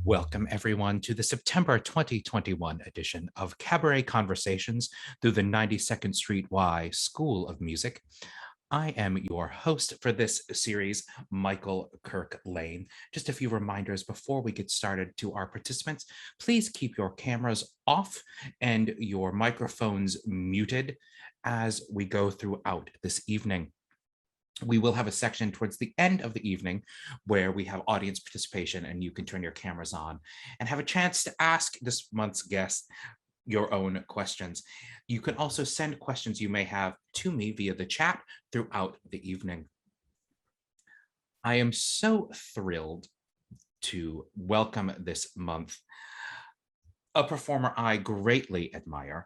Welcome, everyone, to the September 2021 edition of Cabaret Conversations through the 92nd Street Y School of Music. I am your host for this series, Michael Kirk Lane. Just a few reminders before we get started to our participants. Please keep your cameras off and your microphones muted as we go throughout this evening. We will have a section towards the end of the evening where we have audience participation and you can turn your cameras on and have a chance to ask this month's guest your own questions. You can also send questions you may have to me via the chat throughout the evening. I am so thrilled to welcome this month a performer I greatly admire,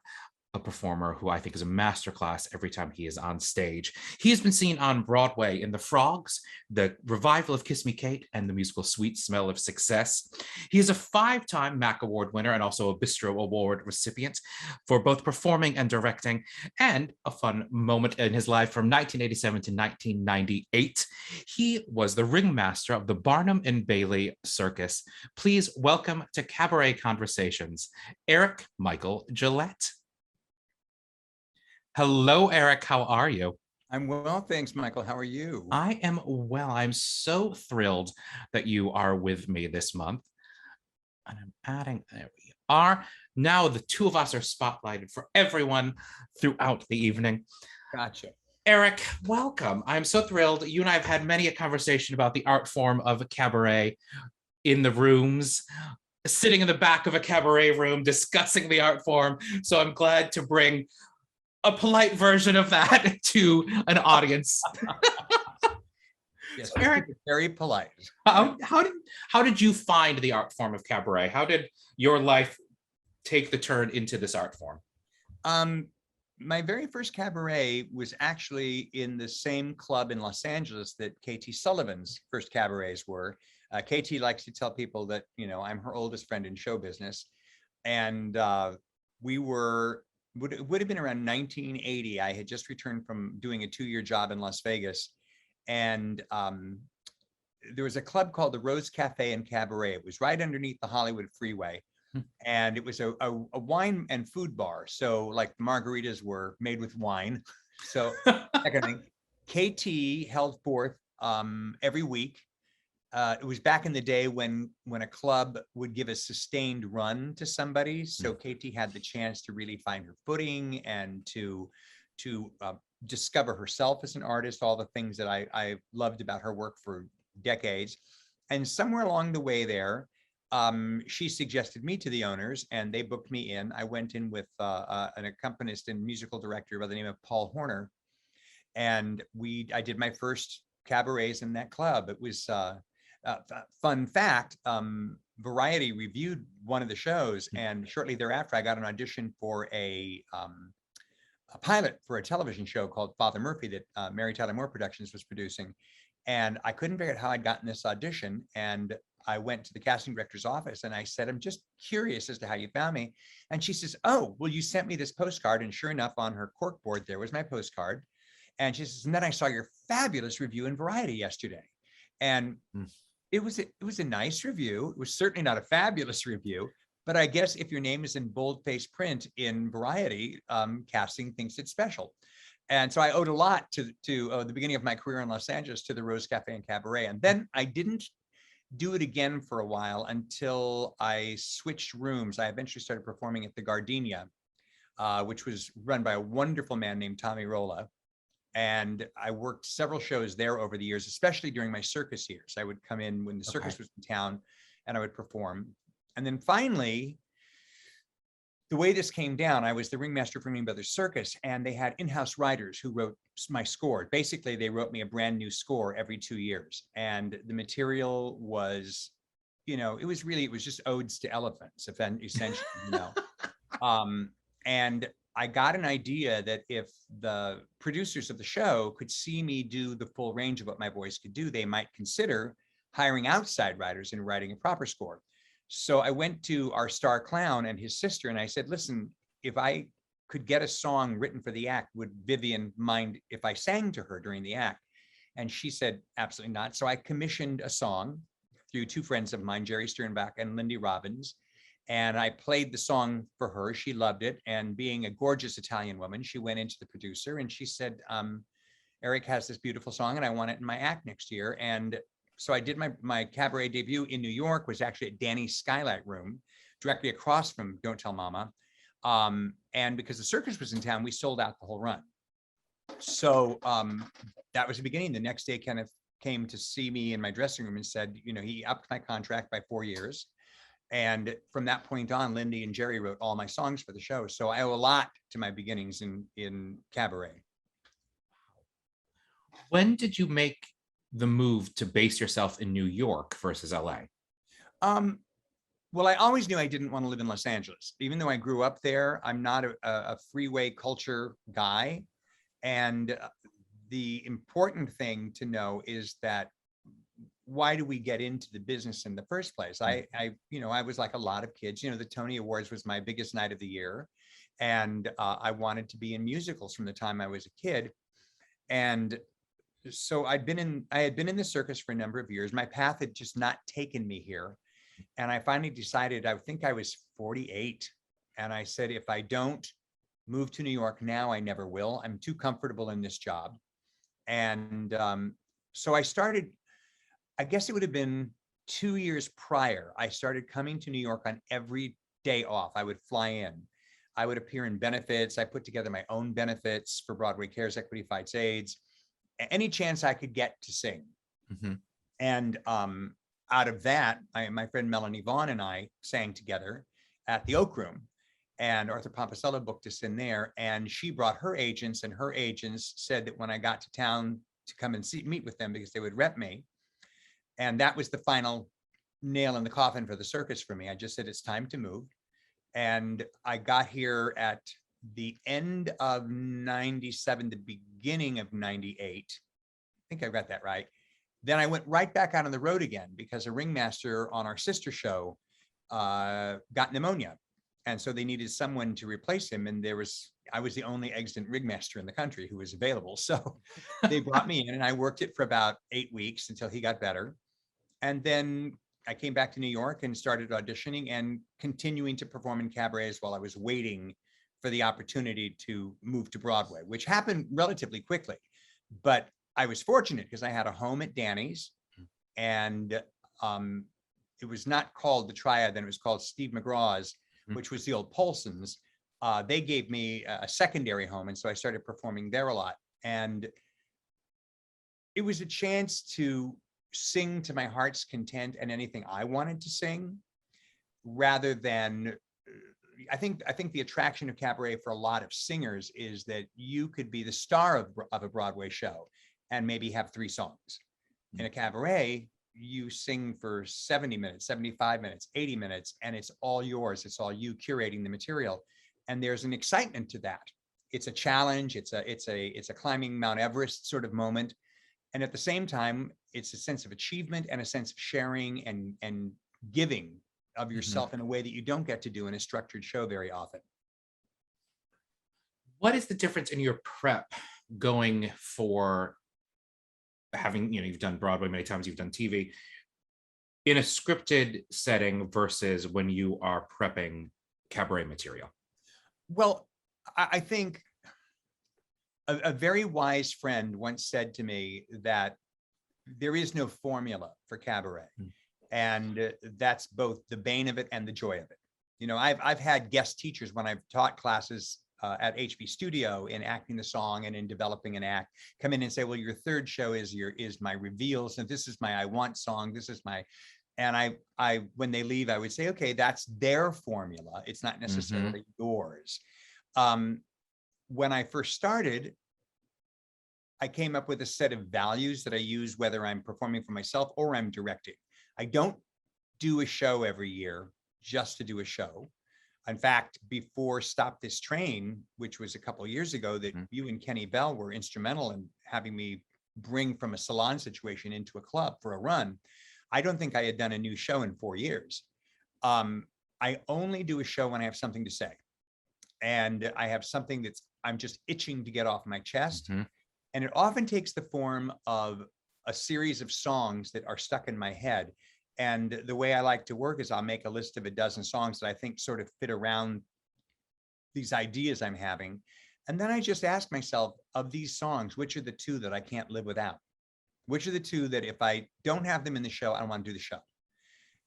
a performer who I think is a masterclass every time he is on stage. He has been seen on Broadway in The Frogs, the revival of Kiss Me Kate, and the musical Sweet Smell of Success. He is a 5-time MAC Award winner and also a Bistro Award recipient for both performing and directing, and a fun moment in his life from 1987 to 1998. He was the ringmaster of the Barnum and Bailey Circus. Please welcome to Cabaret Conversations, Eric Michael Gillett. Hello, Eric. How are you? I'm well, thanks, Michael. How are you? I am well. I'm so thrilled that you are with me this month. And I'm adding, there we are. Now the two of us are spotlighted for everyone throughout the evening. Gotcha. Eric, welcome. I'm so thrilled. You and I have had many a conversation about the art form of cabaret in the rooms, sitting in the back of a cabaret room, discussing the art form. So I'm glad to bring a polite version of that to an audience. Yes, Eric, very polite. How did you find the art form of cabaret? How did your life take the turn into this art form? My very first cabaret was actually in the same club in Los Angeles that Katie Sullivan's first cabarets were. Katie likes to tell people that, you know, I'm her oldest friend in show business. And we were, it would have been around 1980. I had just returned from doing a 2-year job in Las Vegas. And there was a club called the Rose Cafe and Cabaret. It was right underneath the Hollywood Freeway. And it was a wine and food bar. So like the margaritas were made with wine. So that kind of thing. KT held forth every week. It was back in the day when a club would give a sustained run to somebody. So KT had the chance to really find her footing and to discover herself as an artist, all the things that I loved about her work for decades. And somewhere along the way there, she suggested me to the owners and they booked me in. I went in with an accompanist and musical director by the name of Paul Horner. And I did my first cabarets in that club. It was fun fact, Variety reviewed one of the shows, and shortly thereafter, I got an audition for a pilot for a television show called Father Murphy that Mary Tyler Moore Productions was producing. And I couldn't figure out how I'd gotten this audition. And I went to the casting director's office and I said, I'm just curious as to how you found me. And she says, oh, well, you sent me this postcard. And sure enough, on her corkboard, there was my postcard. And she says, and then I saw your fabulous review in Variety yesterday. And it was a nice review. It was certainly not a fabulous review, but I guess if your name is in boldface print in Variety, casting thinks it's special. And so I owed a lot to the beginning of my career in Los Angeles to the Rose Cafe and Cabaret. And then I didn't do it again for a while until I switched rooms. I eventually started performing at the Gardenia, which was run by a wonderful man named Tommy Rolla. And I worked several shows there over the years, especially during my circus years. I would come in when the circus was in town and I would perform. And then finally, the way this came down, I was the ringmaster for Ring Brothers Circus, and they had in-house writers who wrote my score. Basically, they wrote me a brand new score every 2 years. And the material was, you know, it was just odes to elephants, essentially, you know. And I got an idea that if the producers of the show could see me do the full range of what my voice could do, they might consider hiring outside writers and writing a proper score. So I went to our star clown and his sister and I said, listen, if I could get a song written for the act, would Vivian mind if I sang to her during the act? And she said, absolutely not. So I commissioned a song through two friends of mine, Jerry Sternbach and Lindy Robbins. And I played the song for her. She loved it. And being a gorgeous Italian woman, she went into the producer and she said, Eric has this beautiful song and I want it in my act next year. And so I did my cabaret debut in New York, was actually at Danny's Skylight Room, directly across from Don't Tell Mama. And because the circus was in town, we sold out the whole run. So that was the beginning. The next day, Kenneth came to see me in my dressing room and said, he upped my contract by 4 years. And from that point on, Lindy and Jerry wrote all my songs for the show. So I owe a lot to my beginnings in cabaret. When did you make the move to base yourself in New York versus LA? Well, I always knew I didn't want to live in Los Angeles. Even though I grew up there, I'm not a freeway culture guy. And the important thing to know is that why do we get into the business in the first place? I was like a lot of kids, the Tony Awards was my biggest night of the year. And I wanted to be in musicals from the time I was a kid. And so I had been in the circus for a number of years. My path had just not taken me here. And I finally decided, I think I was 48. And I said, if I don't move to New York now, I never will. I'm too comfortable in this job. And so I started, I guess it would have been 2 years prior, I started coming to New York on every day off. I would fly in. I would appear in benefits. I put together my own benefits for Broadway Cares, Equity Fights AIDS, any chance I could get to sing. Mm-hmm. And out of that, my friend Melanie Vaughn and I sang together at the Oak Room. And Arthur Pomposello booked us in there. And she brought her agents, and her agents said that when I got to town to come and meet with them, because they would rep me. And that was the final nail in the coffin for the circus for me. I just said, it's time to move. And I got here at the end of 97, the beginning of 98. I think I got that right. Then I went right back out on the road again because a ringmaster on our sister show got pneumonia. And so they needed someone to replace him. And I was the only extant ringmaster in the country who was available. So they brought me in and I worked it for about 8 weeks until he got better. And then I came back to New York and started auditioning and continuing to perform in cabarets while I was waiting for the opportunity to move to Broadway, which happened relatively quickly. But I was fortunate because I had a home at Danny's, and it was not called the Triad, then it was called Steve McGraw's, which was the old Polson's. They gave me a secondary home, and so I started performing there a lot. And it was a chance to sing to my heart's content and anything I wanted to sing, rather than, I think the attraction of cabaret for a lot of singers is that you could be the star of a Broadway show and maybe have 3 songs. In a cabaret, you sing for 70 minutes, 75 minutes, 80 minutes, and it's all yours. It's all you curating the material. And there's an excitement to that. It's a challenge. It's a climbing Mount Everest sort of moment. And at the same time, it's a sense of achievement and a sense of sharing and giving of yourself in a way that you don't get to do in a structured show very often. What is the difference in your prep going for having, you've done Broadway many times, you've done TV, in a scripted setting versus when you are prepping cabaret material? Well, I think a very wise friend once said to me that there is no formula for cabaret. And that's both the bane of it and the joy of it. I've had guest teachers when I've taught classes at HB Studio in acting the song and in developing an act, come in and say, well, your third show is my reveals, and this is my I Want song, this is my, and I when they leave, I would say, okay, that's their formula. It's not necessarily yours. When I first started, I came up with a set of values that I use whether I'm performing for myself or I'm directing. I don't do a show every year just to do a show. In fact, before Stop This Train, which was a couple of years ago, that you and Kenny Bell were instrumental in having me bring from a salon situation into a club for a run, I don't think I had done a new show in 4 years. I only do a show when I have something to say. And I have something I'm just itching to get off my chest. And it often takes the form of a series of songs that are stuck in my head. And the way I like to work is I'll make a list of a dozen songs that I think sort of fit around these ideas I'm having. And then I just ask myself, of these songs, which are the two that I can't live without? Which are the two that if I don't have them in the show, I don't want to do the show?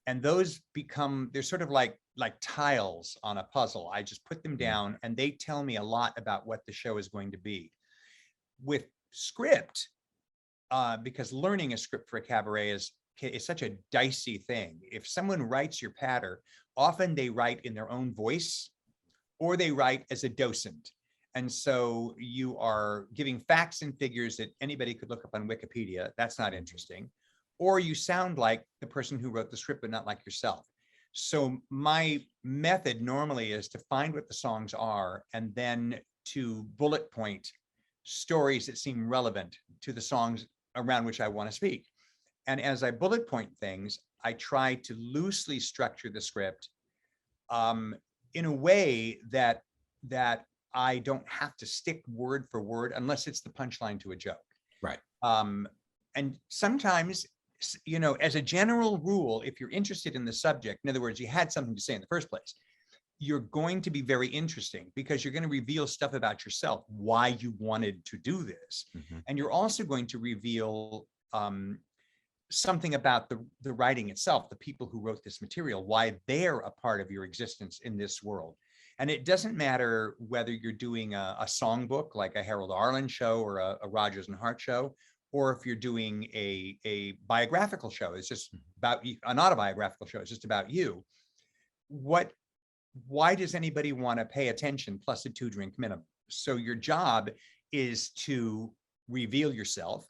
And those become, they're sort of like tiles on a puzzle. I just put them down and they tell me a lot about what the show is going to be. With script, because learning a script for a cabaret is such a dicey thing. If someone writes your patter, often they write in their own voice or they write as a docent. And so you are giving facts and figures that anybody could look up on Wikipedia. That's not interesting. Or you sound like the person who wrote the script, but not like yourself. So my method normally is to find what the songs are and then to bullet point stories that seem relevant to the songs around which I want to speak. And as I bullet point things, I try to loosely structure the script in a way that I don't have to stick word for word unless it's the punchline to a joke. Right. And sometimes, you know, as a general rule, if you're interested in the subject, in other words, you had something to say in the first place, you're going to be very interesting because you're going to reveal stuff about yourself, why you wanted to do this. Mm-hmm. And you're also going to reveal something about the writing itself, the people who wrote this material, why they're a part of your existence in this world. And it doesn't matter whether you're doing a songbook like a Harold Arlen show or a Rodgers and Hart show, or if you're doing a biographical show. It's just about you, an autobiographical show. It's just about you. Why does anybody want to pay attention plus a 2-drink minimum? So your job is to reveal yourself.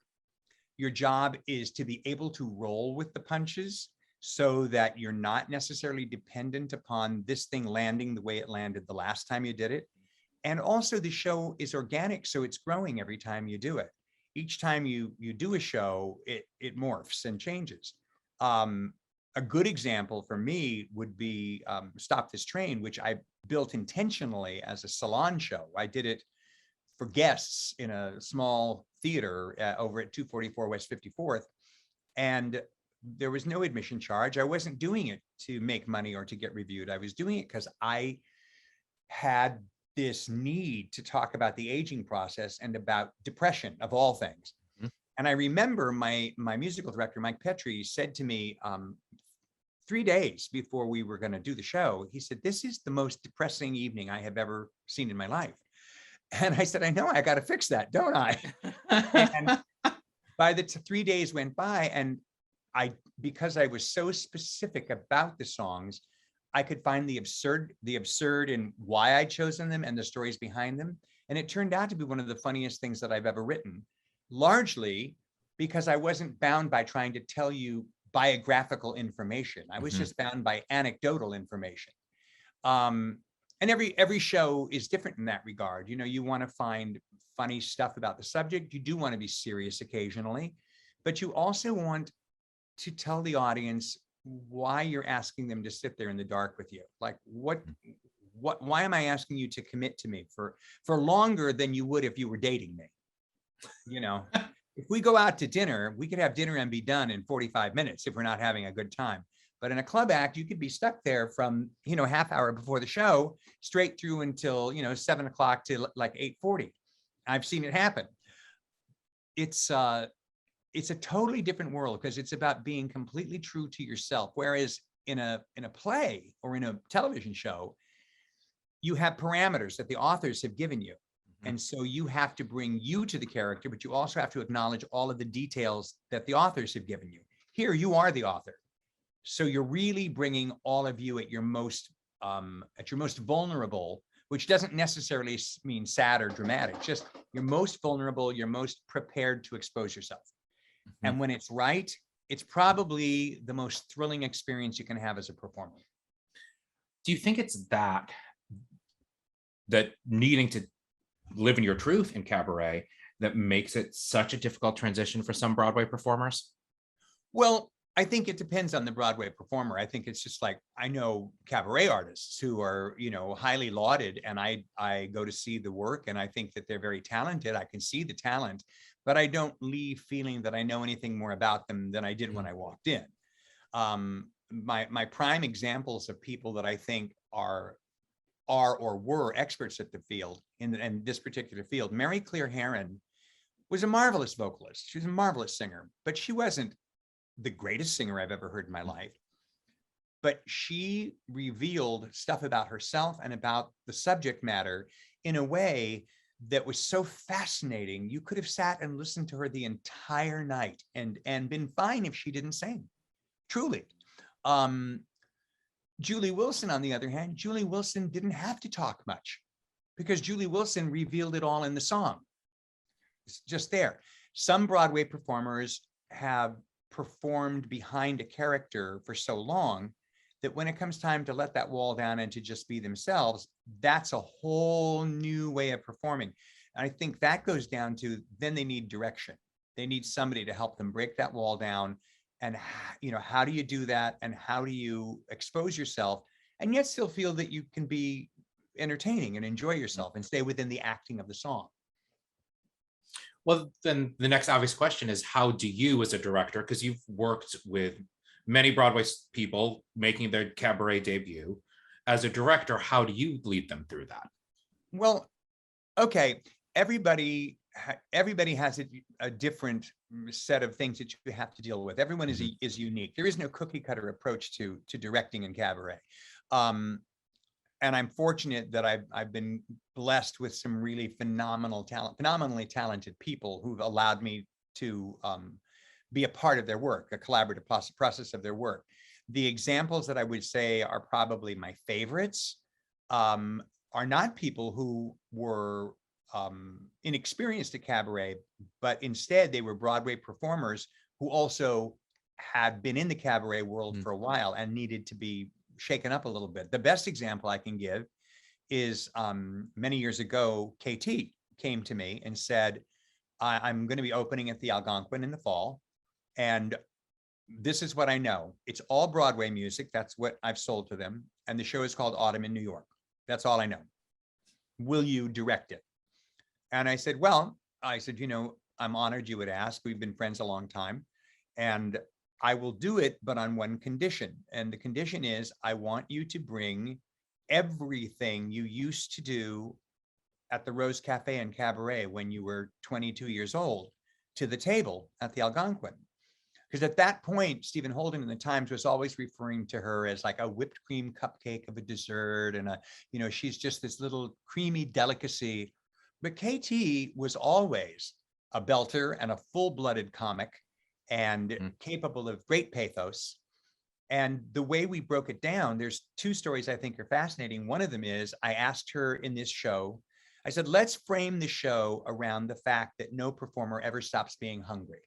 Your job is to be able to roll with the punches so that you're not necessarily dependent upon this thing landing the way it landed the last time you did it. And also the show is organic, so it's growing every time you do it. Each time you do a show, it morphs and changes. A good example for me would be Stop This Train, which I built intentionally as a salon show. I did it for guests in a small theater over at 244 West 54th. And there was no admission charge. I wasn't doing it to make money or to get reviewed. I was doing it because I had this need to talk about the aging process and about depression of all things. Mm-hmm. And I remember my musical director, Mike Petrie, said to me 3 days before we were going to do the show, he said, "This is the most depressing evening I have ever seen in my life." And I said, "I know, I got to fix that, don't I?" And by the 3 days went by, and because I was so specific about the songs, I could find the absurd in why I'd chosen them and the stories behind them. And it turned out to be one of the funniest things that I've ever written, largely because I wasn't bound by trying to tell you biographical information. I was just bound by anecdotal information. And every show is different in that regard. You know, you want to find funny stuff about the subject. You do want to be serious occasionally, but you also want to tell the audience why you're asking them to sit there in the dark with you. Like, why am I asking you to commit to me for longer than you would if you were dating me? You know, if we go out to dinner, we could have dinner and be done in 45 minutes if we're not having a good time. But in a club act, you could be stuck there from, you know, half hour before the show straight through until, you know, 7 o'clock to like 8:40. I've seen it happen. It's a totally different world because it's about being completely true to yourself. Whereas in a play or in a television show, you have parameters that the authors have given you. And so you have to bring you to the character, but you also have to acknowledge all of the details that the authors have given you. Here, you are the author. So you're really bringing all of you at your most vulnerable, which doesn't necessarily mean sad or dramatic, just you're most vulnerable, you're most prepared to expose yourself. Mm-hmm. And when it's right, it's probably the most thrilling experience you can have as a performer. Do you think it's that needing to live in your truth in cabaret that makes it such a difficult transition for some Broadway performers? Well, I think it depends on the Broadway performer. I think it's just like, I know cabaret artists who are, you know, highly lauded, and I go to see the work and I think that they're very talented. I can see the talent, but I don't leave feeling that I know anything more about them than I did when I walked in. My prime examples of people that I think are or were experts at the field in this particular field. Mary Claire Heron was a marvelous vocalist. She was a marvelous singer, but she wasn't the greatest singer I've ever heard in my life. But she revealed stuff about herself and about the subject matter in a way that was so fascinating. You could have sat and listened to her the entire night and been fine if she didn't sing, truly. Julie Wilson, on the other hand, Julie Wilson didn't have to talk much because Julie Wilson revealed it all in the song. It's just there. Some Broadway performers have performed behind a character for so long that when it comes time to let that wall down and to just be themselves, that's a whole new way of performing. And I think that goes down to, then they need direction. They need somebody to help them break that wall down. And how do you do that? And how do you expose yourself and yet still feel that you can be entertaining and enjoy yourself and stay within the acting of the song? Well, then the next obvious question is, how do you as a director, because you've worked with many Broadway people making their cabaret debut, as a director, how do you lead them through that? Well, okay, everybody has a different set of things that you have to deal with. Everyone is unique. There is no cookie cutter approach to directing in cabaret. And I'm fortunate that I've been blessed with some really phenomenally talented people who've allowed me to be a part of their work, a collaborative process of their work. The examples that I would say are probably my favorites are not people who were inexperienced at cabaret, but instead they were Broadway performers who also had been in the cabaret world for a while and needed to be shaken up a little bit. The best example I can give is many years ago, KT came to me and said, I'm going to be opening at the Algonquin in the fall. And this is what I know. It's all Broadway music. That's what I've sold to them. And the show is called Autumn in New York. That's all I know. Will you direct it? And I said, I'm honored you would ask. We've been friends a long time. And I will do it, but on one condition. And the condition is, I want you to bring everything you used to do at the Rose Cafe and Cabaret when you were 22 years old to the table at the Algonquin. Because at that point, Stephen Holden in the Times was always referring to her as like a whipped cream cupcake of a dessert. And she's just this little creamy delicacy. But KT was always a belter and a full-blooded comic and capable of great pathos. And the way we broke it down, there's two stories I think are fascinating. One of them is, I asked her in this show, I said, let's frame the show around the fact that no performer ever stops being hungry.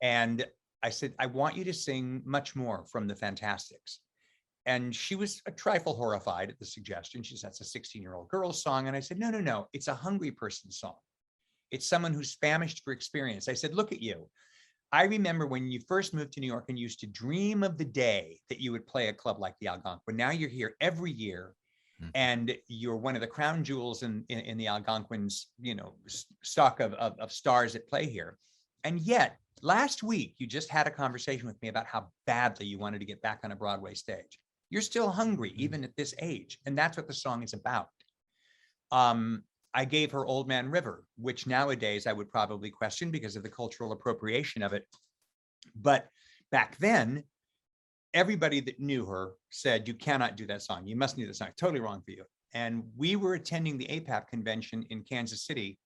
And I said, I want you to sing much more from the Fantastics. And she was a trifle horrified at the suggestion. She said, that's a 16-year-old girl's song. And I said, no, it's a hungry person's song. It's someone who's famished for experience. I said, look at you. I remember when you first moved to New York and used to dream of the day that you would play a club like the Algonquin. Now you're here every year and you're one of the crown jewels in the Algonquin's, stock of stars that play here. And yet last week, you just had a conversation with me about how badly you wanted to get back on a Broadway stage. You're still hungry, even at this age. And that's what the song is about. I gave her Old Man River, which nowadays I would probably question because of the cultural appropriation of it. But back then, everybody that knew her said, you cannot do that song. You must do that song. Totally wrong for you. And we were attending the APAP convention in Kansas City.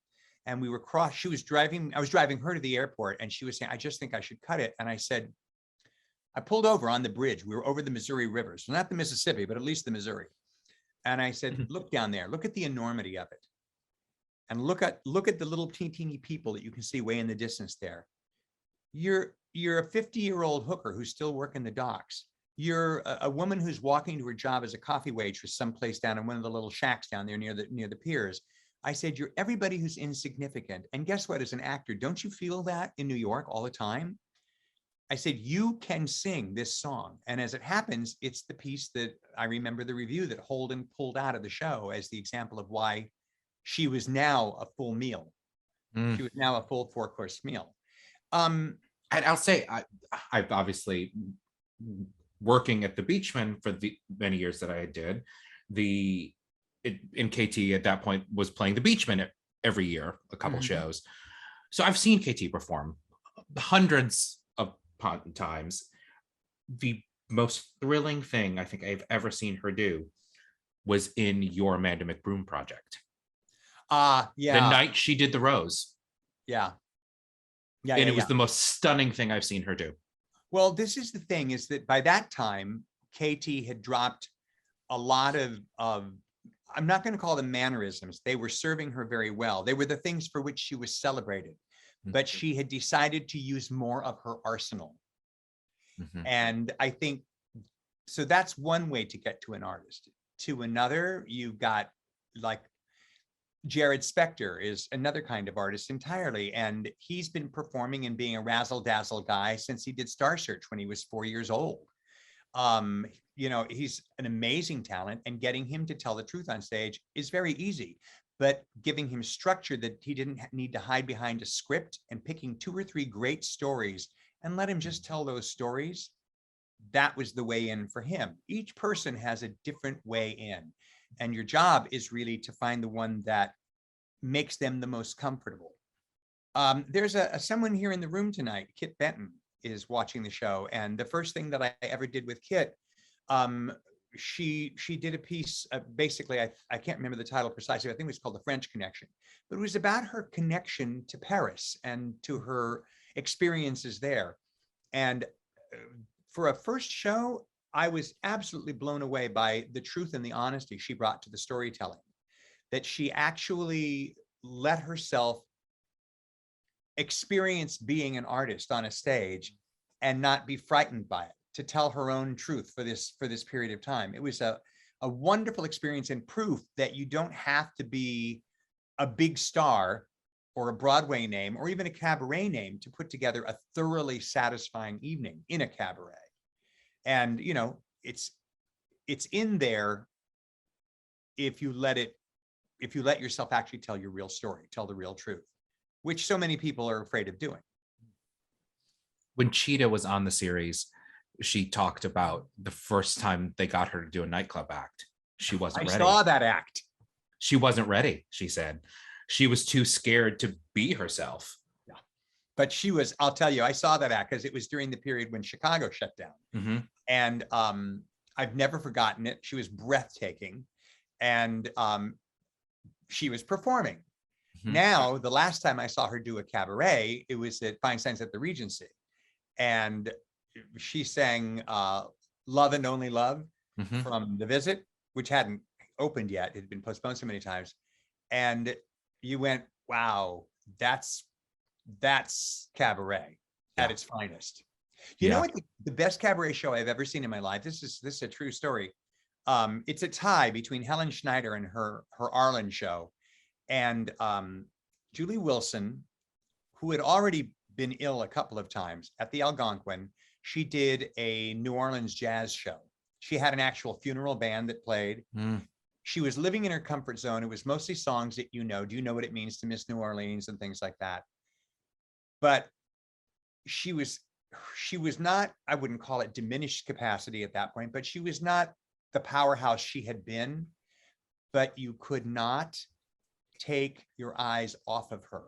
And I was driving her to the airport and she was saying, I just think I should cut it. And I said, I pulled over on the bridge. We were over the Missouri River. So not the Mississippi, but at least the Missouri. And I said, look down there, look at the enormity of it. And look at the little teeny people that you can see way in the distance there. You're a 50-year-old hooker who's still working the docks. You're a woman who's walking to her job as a coffee waitress someplace down in one of the little shacks down there near the piers. I said, you're everybody who's insignificant. And guess what, as an actor, don't you feel that in New York all the time? I said, you can sing this song. And as it happens, it's the piece that I remember the review that Holden pulled out of the show as the example of why she was now a full meal. She was now a full 4-course meal. And I'll say, I've obviously working at the Beachman for the many years that I did, in KT at that point was playing the Beachman every year, a couple shows. So I've seen KT perform hundreds of times. The most thrilling thing I think I've ever seen her do was in your Amanda McBroom project. Yeah. The night she did the Rose. Yeah. And it was the most stunning thing I've seen her do. Well, this is the thing, is that by that time, KT had dropped a lot of I'm not going to call them mannerisms. They were serving her very well. They were the things for which she was celebrated. But she had decided to use more of her arsenal. And I think, so that's one way to get to an artist. To another, you've got like Jared Spector is another kind of artist entirely. And he's been performing and being a razzle dazzle guy since he did Star Search when he was 4 years old. He's an amazing talent, and getting him to tell the truth on stage is very easy, but giving him structure that he didn't need to hide behind a script, and picking 2 or 3 great stories and let him just tell those stories. That was the way in for him. Each person has a different way in, and your job is really to find the one that makes them the most comfortable. There's someone here in the room tonight, Kit Benton, is watching the show. And the first thing that I ever did with Kit, she did a piece, basically, I can't remember the title precisely, I think it was called The French Connection, but it was about her connection to Paris and to her experiences there. And for a first show, I was absolutely blown away by the truth and the honesty she brought to the storytelling, that she actually let herself experience being an artist on a stage and not be frightened by it, to tell her own truth for this period of time. It was a wonderful experience, and proof that you don't have to be a big star or a Broadway name or even a cabaret name to put together a thoroughly satisfying evening in a cabaret. And it's in there if you let yourself actually tell your real story, tell the real truth, which so many people are afraid of doing. When Cheetah was on the series, she talked about the first time they got her to do a nightclub act. She wasn't ready. I saw that act. She wasn't ready, she said. She was too scared to be herself. Yeah. But she was, I'll tell you, I saw that act because it was during the period when Chicago shut down. And I've never forgotten it. She was breathtaking. And she was performing. Now, the last time I saw her do a cabaret, it was at Feinstein's at the Regency. And she sang Love and Only Love from The Visit, which hadn't opened yet. It had been postponed so many times. And you went, wow, that's cabaret at its finest. You know what, the best cabaret show I've ever seen in my life, this is a true story. It's a tie between Helen Schneider and her Arlen show. And Julie Wilson, who had already been ill a couple of times at the Algonquin, she did a New Orleans jazz show. She had an actual funeral band that played. She was living in her comfort zone. It was mostly songs that do you know what it means to miss New Orleans and things like that. But she was not, I wouldn't call it diminished capacity at that point, but she was not the powerhouse she had been. But you could not take your eyes off of her.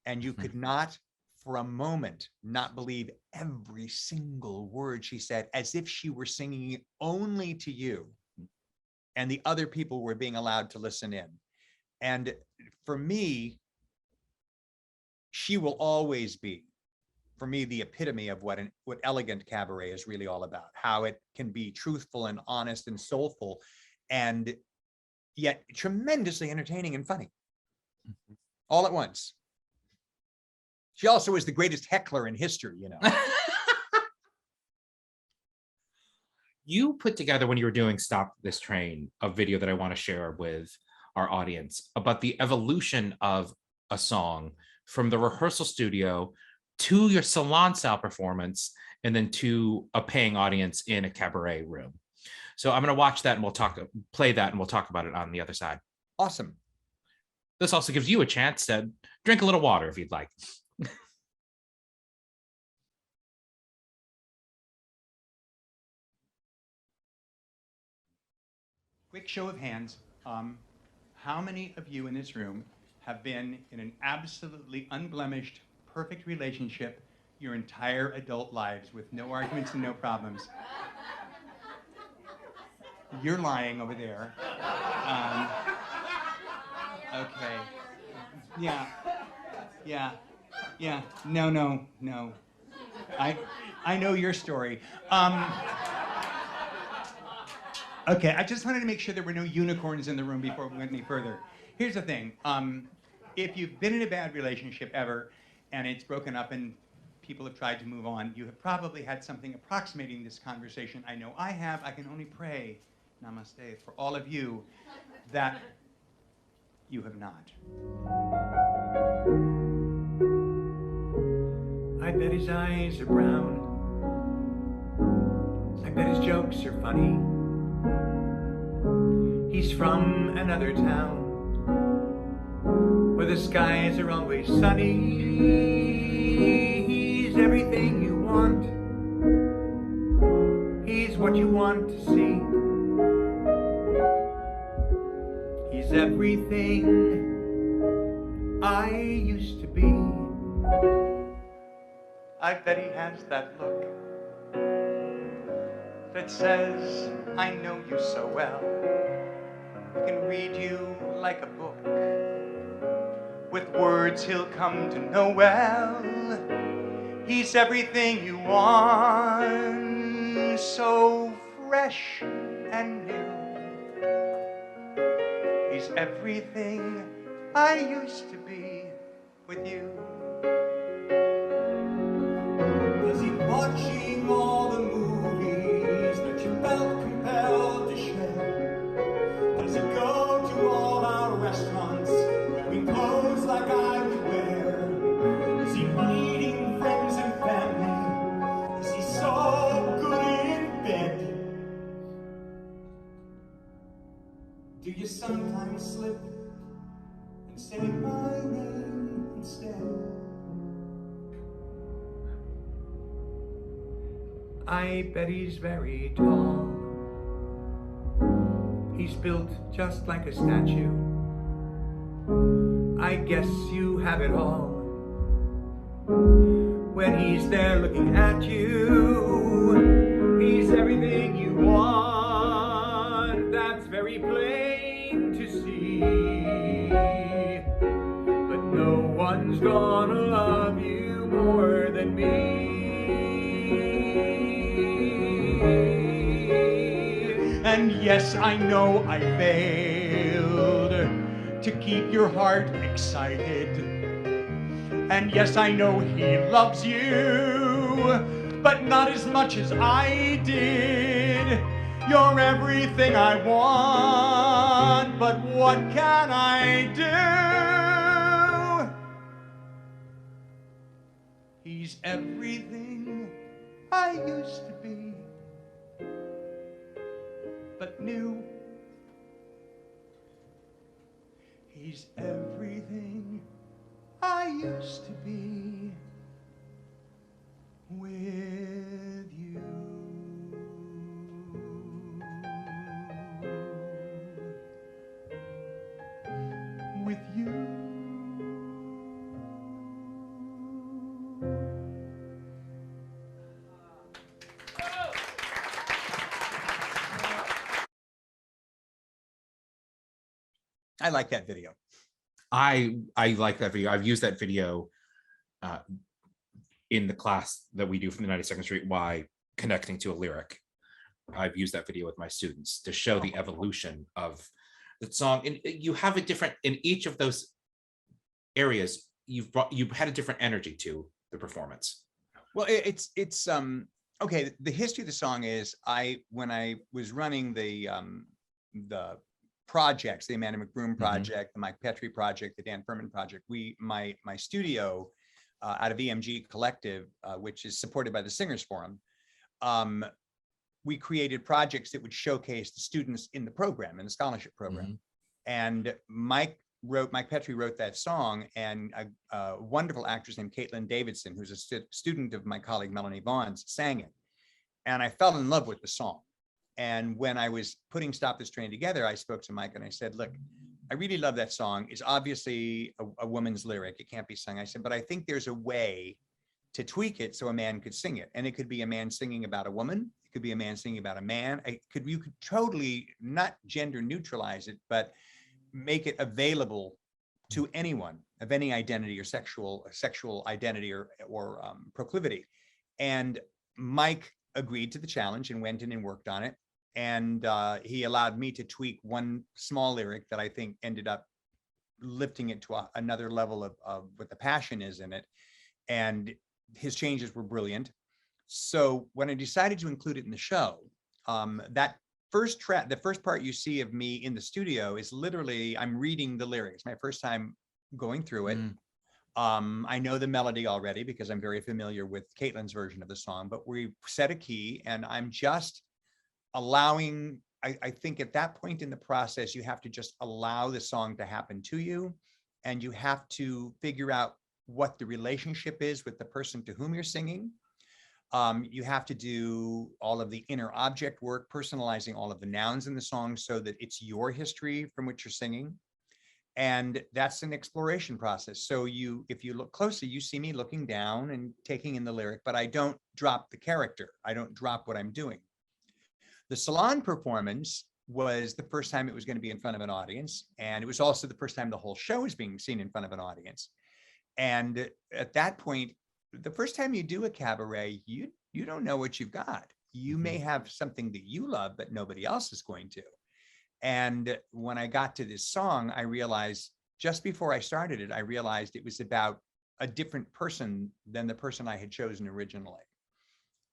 And you could not for a moment not believe every single word she said, as if she were singing it only to you and the other people were being allowed to listen in. And for me, she will always be, for me, the epitome of what elegant cabaret is really all about, how it can be truthful and honest and soulful, and yet tremendously entertaining and funny all at once. She also is the greatest heckler in history, You put together, when you were doing Stop This Train, a video that I want to share with our audience about the evolution of a song from the rehearsal studio to your salon style performance, and then to a paying audience in a cabaret room. So I'm going to watch that and play that, and we'll talk about it on the other side. Awesome. This also gives you a chance to drink a little water if you'd like. Quick show of hands. How many of you in this room have been in an absolutely unblemished, perfect relationship your entire adult lives with no arguments and no problems? You're lying over there. Okay. Yeah. No. I know your story. Okay, I just wanted to make sure there were no unicorns in the room before we went any further. Here's the thing. If you've been in a bad relationship ever and it's broken up and people have tried to move on, you have probably had something approximating this conversation. I know I have. I can only pray, namaste, for all of you that you have not. I bet his eyes are brown. I bet his jokes are funny. He's from another town where the skies are always sunny. He's everything you want. He's what you want to see. He's everything I used to be. I bet he has that look that says, I know you so well. I can read you like a book. With words he'll come to know well. He's everything you want, so fresh and new. He's everything I used to be with you. Is he watching all the movies that you felt compelled to share? Does he go to all our restaurants wearing clothes like I would wear? Is he meeting friends and family? Is he so good in bed? Do you sometimes slip and say my name instead? I bet he's very tall. He's built just like a statue. I guess you have it all. When he's there looking at you, he's everything you want. That's very plain to see. But no one's gonna love you more than me. And yes, I know I failed to keep your heart excited. And yes, I know he loves you, but not as much as I did. You're everything I want, but what can I do? He's everything I used to be, but new. He's everything I used to be with you. With you. I like that video. I like that video. I've used that video in the class that we do from the 92nd Street Y, connecting to a lyric. I've used that video with my students to show the evolution of the song. And you have a different, in each of those areas, you've had a different energy to the performance. Well, it's okay. The history of the song is when I was running the projects, the Amanda McBroom project, the Mike Petrie project, the Dan Furman project, my studio out of EMG Collective, which is supported by the Singers Forum, we created projects that would showcase the students in the program, in the scholarship program. And Mike Petrie wrote that song, and a wonderful actress named Caitlin Davidson, who's a student of my colleague Melanie Vaughn's, sang it. And I fell in love with the song. And when I was putting Stop This Train together, I spoke to Mike and I said, look, I really love that song. It's obviously a woman's lyric. It can't be sung. I said, but I think there's a way to tweak it so a man could sing it. And it could be a man singing about a woman. It could be a man singing about a man. You could totally not gender neutralize it, but make it available to anyone of any identity or sexual identity or proclivity. And Mike agreed to the challenge and went in and worked on it. And he allowed me to tweak one small lyric that I think ended up lifting it to another level of what the passion is in it. And his changes were brilliant. So when I decided to include it in the show, that first track, the first part you see of me in the studio is literally, I'm reading the lyrics. My first time going through it. I know the melody already because I'm very familiar with Caitlin's version of the song, but we set a key and I'm just allowing, I think at that point in the process, you have to just allow the song to happen to you. And you have to figure out what the relationship is with the person to whom you're singing. You have to do all of the inner object work, personalizing all of the nouns in the song so that it's your history from which you're singing. And that's an exploration process. So if you look closely, you see me looking down and taking in the lyric, but I don't drop the character. I don't drop what I'm doing. The salon performance was the first time it was going to be in front of an audience. And it was also the first time the whole show is being seen in front of an audience. And at that point, the first time you do a cabaret, you don't know what you've got. You may have something that you love, but nobody else is going to. And when I got to this song, I realized just before I started it, I realized it was about a different person than the person I had chosen originally.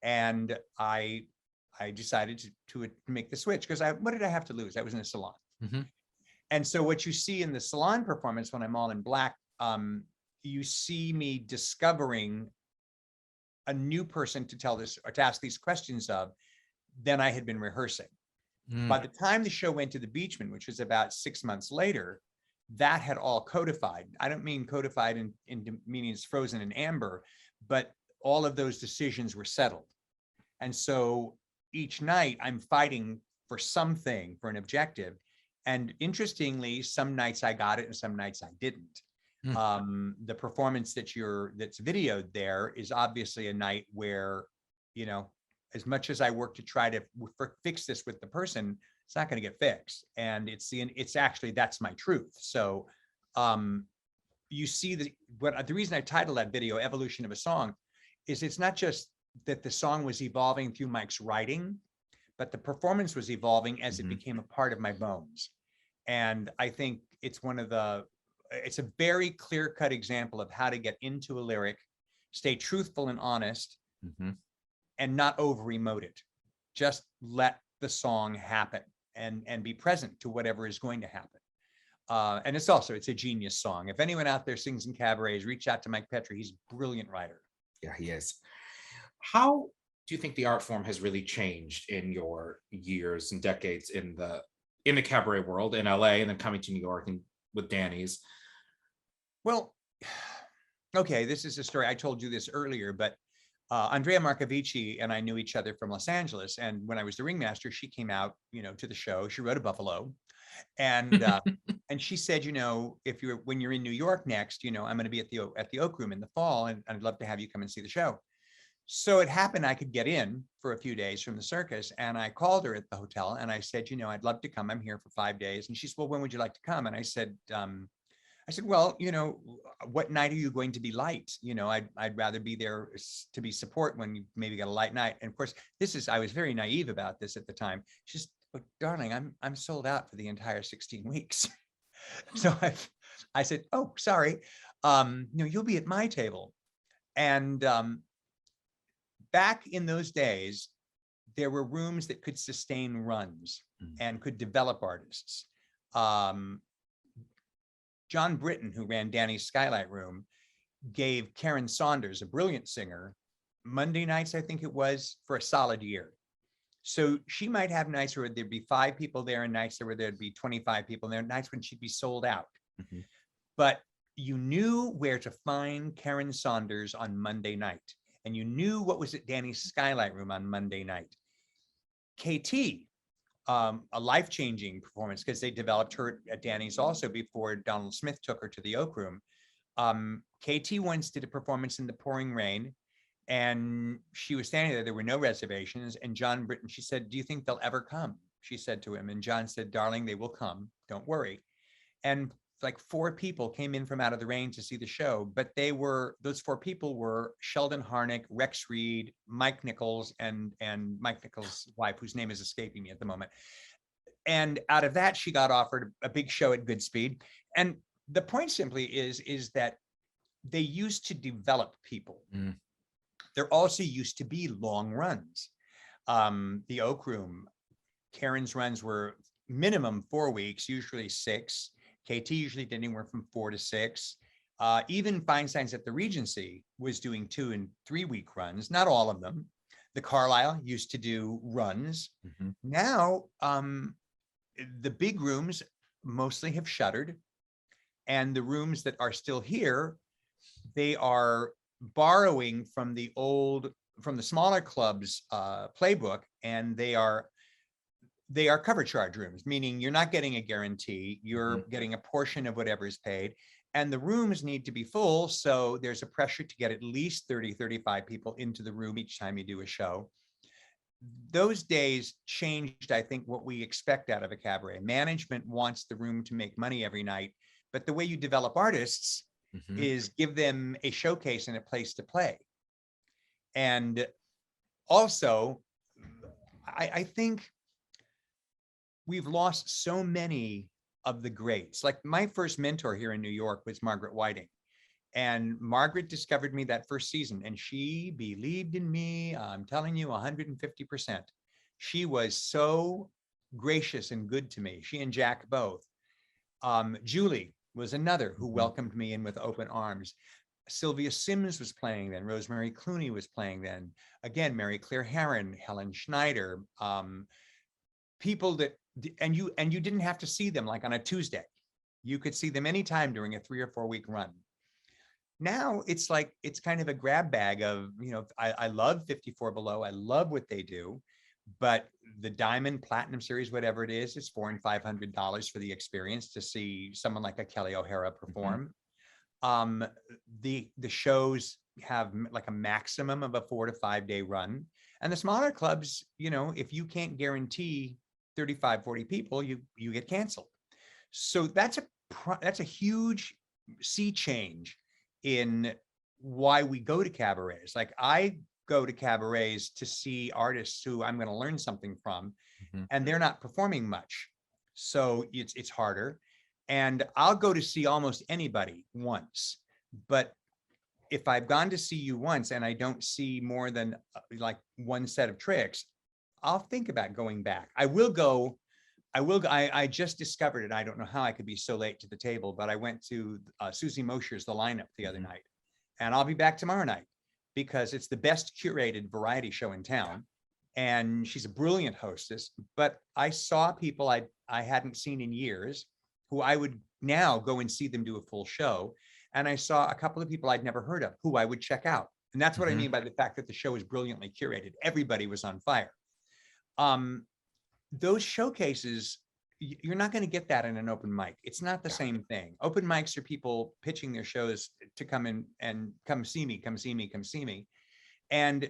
And I decided to make the switch because what did I have to lose? I was in a salon. And so what you see in the salon performance when I'm all in black, you see me discovering a new person to tell this or to ask these questions of than I had been rehearsing. By the time the show went to the Beachman, which was about 6 months later, that had all codified. I don't mean codified in meaning it's frozen in amber, but all of those decisions were settled. And so each night I'm fighting for something, for an objective. And interestingly, some nights I got it and some nights I didn't. The performance that's videoed there is obviously a night where, as much as I work to try to fix this with the person, it's not going to get fixed. And it's actually, that's my truth. So you see the reason I titled that video Evolution of a Song is it's not just that the song was evolving through Mike's writing, but the performance was evolving as it became a part of my bones. And I think it's it's a very clear-cut example of how to get into a lyric, stay truthful and honest, and not over-emote it. Just let the song happen and be present to whatever is going to happen. And it's a genius song. If anyone out there sings in cabarets, reach out to Mike Petrie. He's a brilliant writer. Yeah, he is. How do you think the art form has really changed in your years and decades in the cabaret world in LA and then coming to New York and with Danny's? Well, okay, this is a story. I told you this earlier, but Andrea Marcovici and I knew each other from Los Angeles. And when I was the ringmaster, she came out, to the show. She rode a buffalo. And and she said, when you're in New York next, I'm going to be at the Oak Room in the fall, and I'd love to have you come and see the show. So it happened I could get in for a few days from the circus, and I called her at the hotel and I said, I'd love to come. I'm here for 5 days. And she said, well, when would you like to come? And I said, well, what night are you going to be light? I'd rather be there to be support when you maybe got a light night. And of course, I was very naive about this at the time. She said, but darling, I'm sold out for the entire 16 weeks. So I said, oh, sorry. You'll be at my table. And back in those days, there were rooms that could sustain runs and could develop artists. John Britton, who ran Danny's Skylight Room, gave Karen Saunders, a brilliant singer, Monday nights, I think it was, for a solid year. So she might have nights where there'd be 5 people there and nights where there'd be 25 people there, nights when she'd be sold out. But you knew where to find Karen Saunders on Monday night. And you knew what was at Danny's Skylight Room on Monday night. KT a life-changing performance because they developed her at Danny's also before Donald Smith took her to the Oak Room. KT once did a performance in the pouring rain, and she was standing there. There were no reservations. And John Britton, she said, "Do you think they'll ever come?" She said to him. And John said, "Darling, they will come. Don't worry." And like 4 people came in from out of the rain to see the show, but those 4 people were Sheldon Harnick, Rex Reed, Mike Nichols, and Mike Nichols' wife, whose name is escaping me at the moment. And out of that, she got offered a big show at Goodspeed. And the point simply is that they used to develop people. There also used to be long runs. The Oak Room, Karen's runs were minimum 4 weeks, usually 6. KT usually did anywhere from 4 to 6. Even Feinstein's at the Regency was doing 2 and 3 week runs, not all of them. The Carlisle used to do runs. Now, the big rooms mostly have shuttered. And the rooms that are still here, they are borrowing from the smaller clubs playbook, and they are cover charge rooms, meaning you're not getting a guarantee, you're getting a portion of whatever is paid, and the rooms need to be full. So there's a pressure to get at least 30, 35 people into the room each time you do a show. Those days changed, I think, what we expect out of a cabaret. Management wants the room to make money every night, but the way you develop artists is give them a showcase and a place to play. And also, I think we've lost so many of the greats. Like my first mentor here in New York was Margaret Whiting. And Margaret discovered me that first season, and she believed in me. I'm telling you, 150%. She was so gracious and good to me. She and Jack both. Julie was another who welcomed me in with open arms. Sylvia Sims was playing then. Rosemary Clooney was playing then. Again, Mary Claire Herron, Helen Schneider, people that, and you didn't have to see them like on a Tuesday. You could see them anytime during a 3 or 4 week run. Now it's like, it's kind of a grab bag of, I love 54 Below. I love what they do, but the Diamond Platinum Series, whatever it is, it's $400 and $500 for the experience to see someone like a Kelly O'Hara perform. The shows have like a maximum of a 4 to 5 day run, and the smaller clubs, if you can't guarantee 35, 40 people, you get canceled. So that's a huge sea change in why we go to cabarets. Like I go to cabarets to see artists who I'm going to learn something from, and they're not performing much. So it's harder. And I'll go to see almost anybody once. But if I've gone to see you once and I don't see more than like one set of tricks, I'll think about going back. I just discovered it. I don't know how I could be so late to the table, but I went to Susie Mosher's The Lineup the other night, and I'll be back tomorrow night because it's the best curated variety show in town. And she's a brilliant hostess, but I saw people I hadn't seen in years who I would now go and see them do a full show. And I saw a couple of people I'd never heard of who I would check out. And that's what I mean by the fact that the show is brilliantly curated. Everybody was on fire. Those showcases, you're not going to get that in an open mic. It's not the same thing. Open mics are people pitching their shows to come in and come see me. And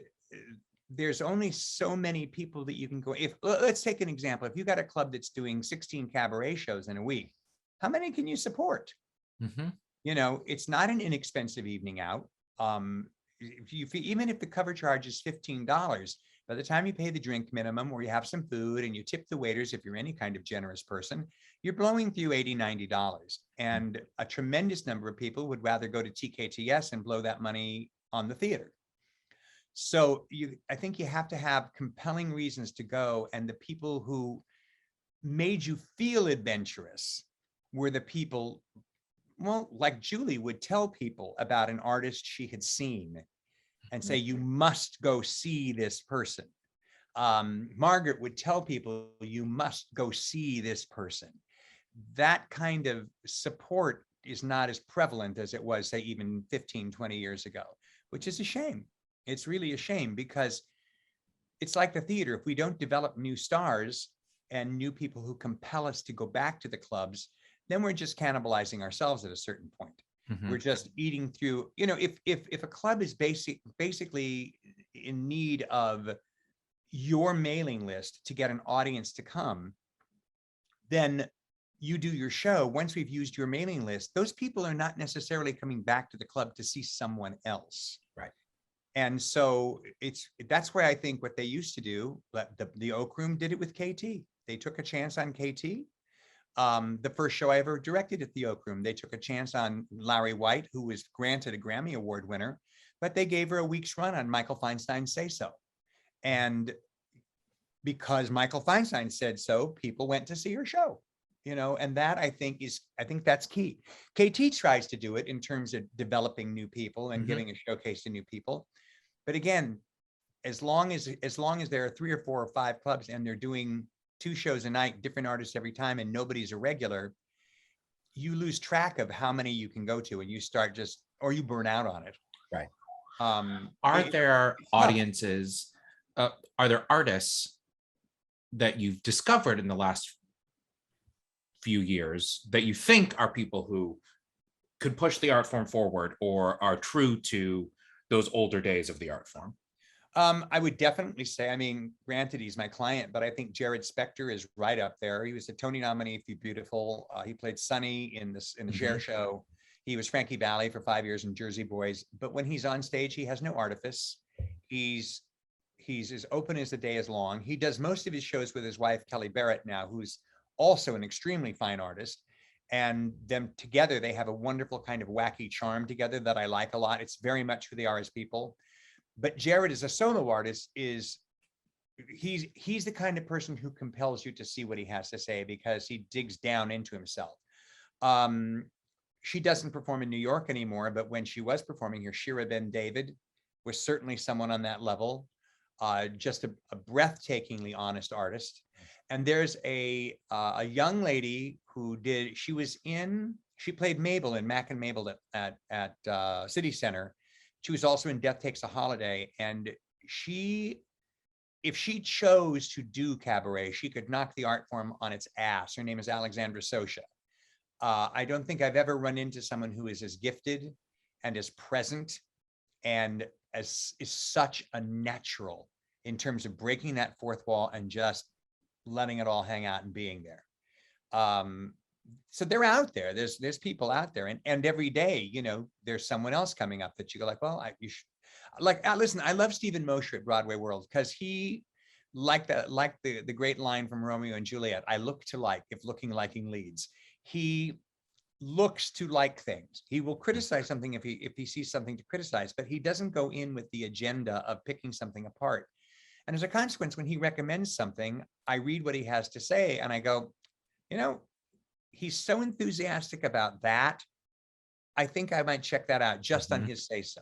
there's only so many people that you can go. Let's take an example. If you got a club that's doing 16 cabaret shows in a week, how many can you support? It's not an inexpensive evening out. Even if the cover charge is $15, by the time you pay the drink minimum, or you have some food and you tip the waiters, if you're any kind of generous person, you're blowing through $80, $90. And a tremendous number of people would rather go to TKTS and blow that money on the theater. So I think you have to have compelling reasons to go. And the people who made you feel adventurous were the people, well, like Julie would tell people about an artist she had seen and say, you must go see this person. Margaret would tell people, you must go see this person. That kind of support is not as prevalent as it was, say, even 15, 20 years ago, which is a shame. It's really a shame, because it's like the theater. If we don't develop new stars, and new people who compel us to go back to the clubs, then we're just cannibalizing ourselves at a certain point. Mhm. We're just eating through, if a club is basically in need of your mailing list to get an audience to come, then you do your show. Once we've used your mailing list, those people are not necessarily coming back to the club to see someone else. Right. And so that's where I think what they used to do, the Oak Room did it with KT. They took a chance on KT. The first show I ever directed at the Oak Room, they took a chance on Larry White, who was granted a Grammy Award winner, but they gave her a week's run on Michael Feinstein's Say So. And because Michael Feinstein said so, people went to see her show, and that I think that's key. KT tries to do it in terms of developing new people and giving a showcase to new people. But again, as long as there are 3 or 4 or 5 clubs and they're doing 2 shows a night, different artists every time, and nobody's a regular, you lose track of how many you can go to, and you start or you burn out on it. Right. Are there audiences, are there artists that you've discovered in the last few years that you think are people who could push the art form forward or are true to those older days of the art form? I would definitely say, granted, he's my client, but I think Jared Spector is right up there. He was a Tony nominee for Beautiful. He played Sonny in the Cher show. He was Frankie Valli for 5 years in Jersey Boys. But when he's on stage, he has no artifice. He's as open as the day is long. He does most of his shows with his wife, Kelly Barrett, now, who's also an extremely fine artist. And them together, they have a wonderful kind of wacky charm together that I like a lot. It's very much who they are as people. But Jared, as a solo artist, he's the kind of person who compels you to see what he has to say because he digs down into himself. She doesn't perform in New York anymore, but when she was performing here, Shira Ben David was certainly someone on that level. Just a breathtakingly honest artist. And there's a young lady who she played Mabel in Mac and Mabel at City Center. She was also in Death Takes a Holiday. And if she chose to do cabaret, she could knock the art form on its ass. Her name is Alexandra Sosha. I don't think I've ever run into someone who is as gifted and as present and is such a natural in terms of breaking that fourth wall and just letting it all hang out and being there. So they're out there. There's people out there, and every day, there's someone else coming up that you go like, well, listen, I love Stephen Mosher at Broadway World because he, like the great line from Romeo and Juliet, I look to like if looking liking leads. He looks to like things. He will criticize something if he sees something to criticize, but he doesn't go in with the agenda of picking something apart. And as a consequence, when he recommends something, I read what he has to say and I go, he's so enthusiastic about that. I think I might check that out just on his say so.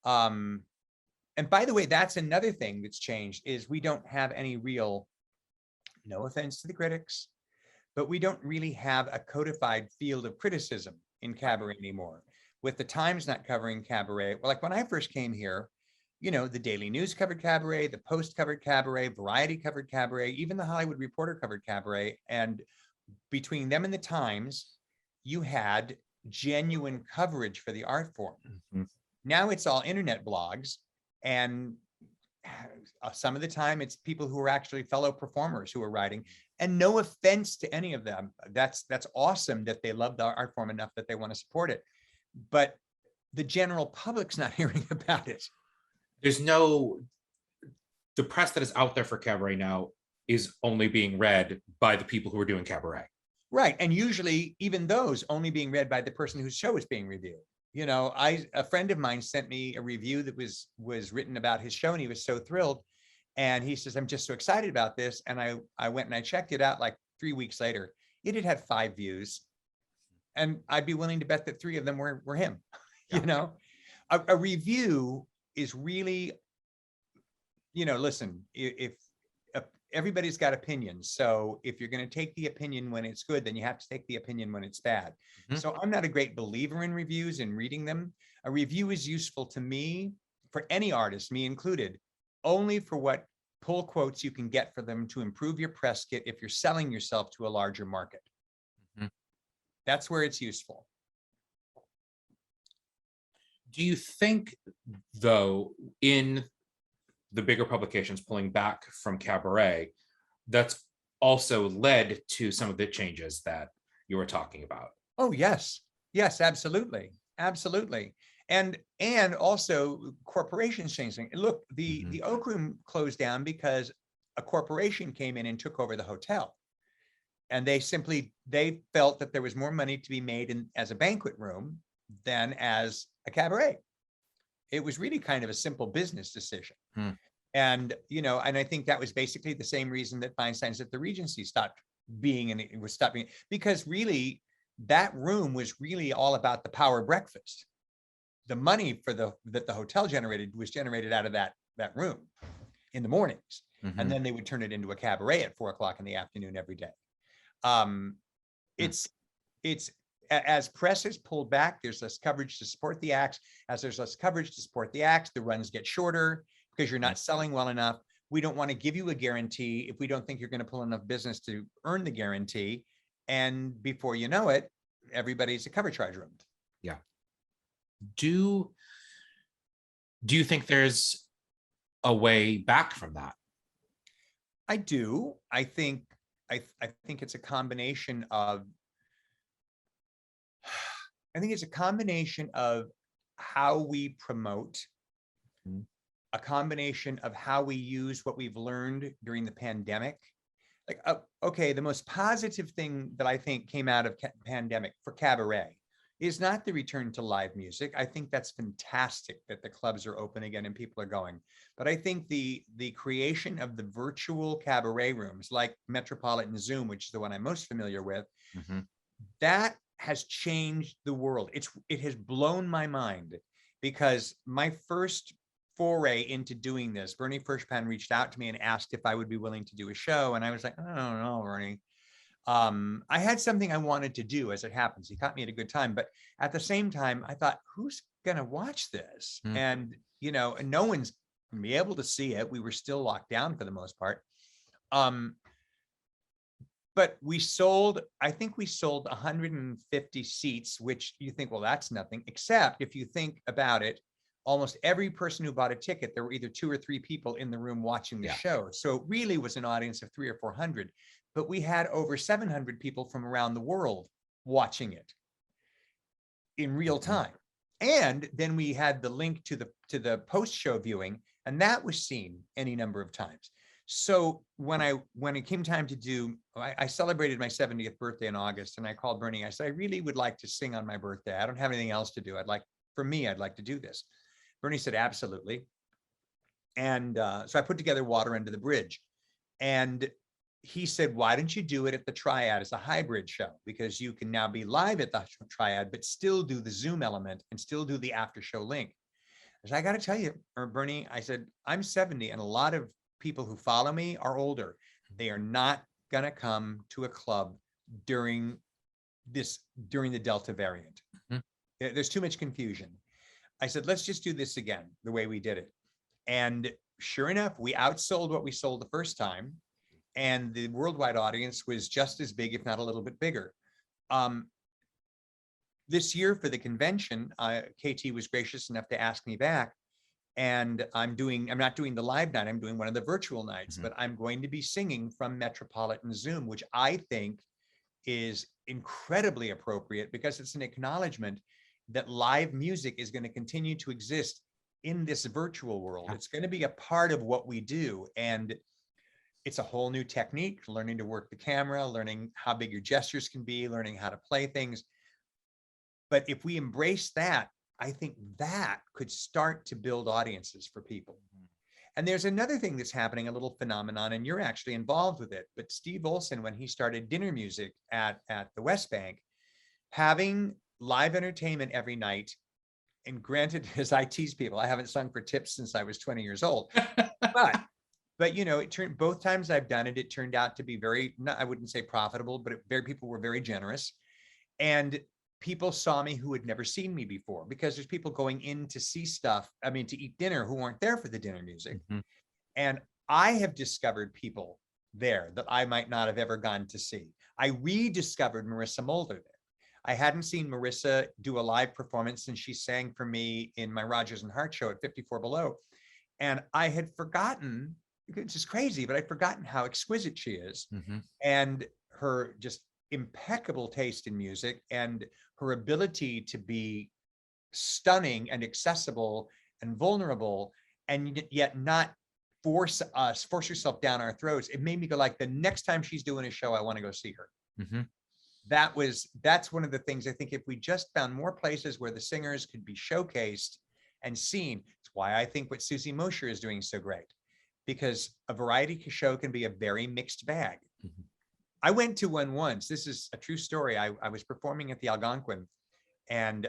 And by the way, that's another thing that's changed is we don't have any real, no offense to the critics, but we don't really have a codified field of criticism in cabaret anymore. With the Times not covering cabaret, well, like when I first came here, the Daily News covered cabaret, the Post covered cabaret, Variety covered cabaret, even the Hollywood Reporter covered cabaret. And between them and the Times, you had genuine coverage for the art form. Now it's all internet blogs, and some of the time it's people who are actually fellow performers who are writing. And no offense to any of them. That's awesome that they love the art form enough that they want to support it. But the general public's not hearing about it. The press that is out there for cabaret now is only being read by the people who are doing cabaret. Right. And usually even those only being read by the person whose show is being reviewed. A friend of mine sent me a review that was written about his show, and he was so thrilled. And he says, I'm just so excited about this. And I went and I checked it out like 3 weeks later. It had 5 views. And I'd be willing to bet that 3 of them were him. Yeah. A review is really, listen, if everybody's got opinions. So if you're going to take the opinion when it's good, then you have to take the opinion when it's bad. So I'm not a great believer in reviews and reading them. A review is useful to me, for any artist, me included, only for what pull quotes you can get for them to improve your press kit if you're selling yourself to a larger market. Mhm. That's where it's useful. Do you think, though, in the bigger publications pulling back from Cabaret, that's also led to some of the changes that you were talking about? Oh, yes. Yes, absolutely. Absolutely. And also corporations changing. Look, the Oak Room closed down because a corporation came in and took over the hotel. And they felt that there was more money to be made as a banquet room than as a cabaret. It was really kind of a simple business decision. Hmm. And, and I think that was basically the same reason that Feinstein's at the Regency stopped being, and it was stopping, because really that room was really all about the power breakfast. The money that the hotel generated was generated out of that room in the mornings. Mm-hmm. And then they would turn it into a cabaret at 4:00 in the afternoon every day. It's as press is pulled back, there's less coverage to support the acts. As there's less coverage to support the acts, the runs get shorter because you're not selling well enough. We don't want to give you a guarantee if we don't think you're going to pull enough business to earn the guarantee. And before you know it, everybody's a cover charge room. Yeah. Do you think there's a way back from that? I do. I think it's a combination of how we promote, a combination of how we use what we've learned during the pandemic. Like, okay, the most positive thing that I think came out of pandemic for Cabaret is not the return to live music. I think that's fantastic that the clubs are open again and people are going. But I think the creation of the virtual cabaret rooms like Metropolitan Zoom, which is the one I'm most familiar with, that has changed the world. It has blown my mind, because my first foray into doing this, Bernie Firshpan reached out to me and asked if I would be willing to do a show. And I was like, I don't know, Bernie. I had something I wanted to do, as it happens. He caught me at a good time. But at the same time, I thought, who's going to watch this? And, and no one's going to be able to see it. We were still locked down for the most part. But I think we sold 150 seats, which you think, well, that's nothing. Except if you think about it, almost every person who bought a ticket, there were either 2 or 3 people in the room watching the show. So it really was an audience of 300 or 400. But we had over 700 people from around the world watching it in real time. And then we had the link to the post-show viewing, and that was seen any number of times. So when it came time to do, I celebrated my 70th birthday in August, and I called Bernie. I said, I really would like to sing on my birthday. I don't have anything else to do. I'd like to do this. Bernie said, absolutely. And so I put together Water Under the Bridge. And he said, why don't you do it at the Triad as a hybrid show? Because you can now be live at the Triad, but still do the Zoom element and still do the after show link. I said, I got to tell you, Bernie, I said, I'm 70, and a lot of people who follow me are older. They are not going to come to a club during the Delta variant. There's too much confusion. I said, let's just do this again, the way we did it. And sure enough, we outsold what we sold the first time. And the worldwide audience was just as big, if not a little bit bigger. This year for the convention, KT was gracious enough to ask me back. And I'm not doing the live night, I'm doing one of the virtual nights, but I'm going to be singing from Metropolitan Zoom, which I think is incredibly appropriate, because it's an acknowledgement that live music is going to continue to exist in this virtual world. It's going to be a part of what we do. And it's a whole new technique, learning to work the camera, learning how big your gestures can be, learning how to play things. But if we embrace that, I think that could start to build audiences for people. And there's another thing that's happening, a little phenomenon, and you're actually involved with it. But Steve Olson, when he started dinner music at the West Bank, having live entertainment every night, and granted, as I tease people, I haven't sung for tips since I was 20 years old. But it turned, both times I've done it, it turned out to be I wouldn't say profitable, but people were very generous. And people saw me who had never seen me before, because there's people going in to see stuff, to eat dinner, who weren't there for the dinner music. And I have discovered people there that I might not have ever gone to see. I rediscovered Marissa Mulder there. I hadn't seen Marissa do a live performance since she sang for me in my Rodgers and Hart show at 54 Below. And I had forgotten, it's just crazy, but I'd forgotten how exquisite she is. Mm-hmm. And her just impeccable taste in music and her ability to be stunning and accessible and vulnerable, and yet not force yourself down our throats. It made me go like, the next time she's doing a show, I want to go see her. Mm-hmm. That's one of the things I think, if we just found more places where the singers could be showcased and seen. It's why I think what Susie Mosher is doing is so great, because a variety show can be a very mixed bag. Mm-hmm. I went to one once. This is a true story. I was performing at the Algonquin, and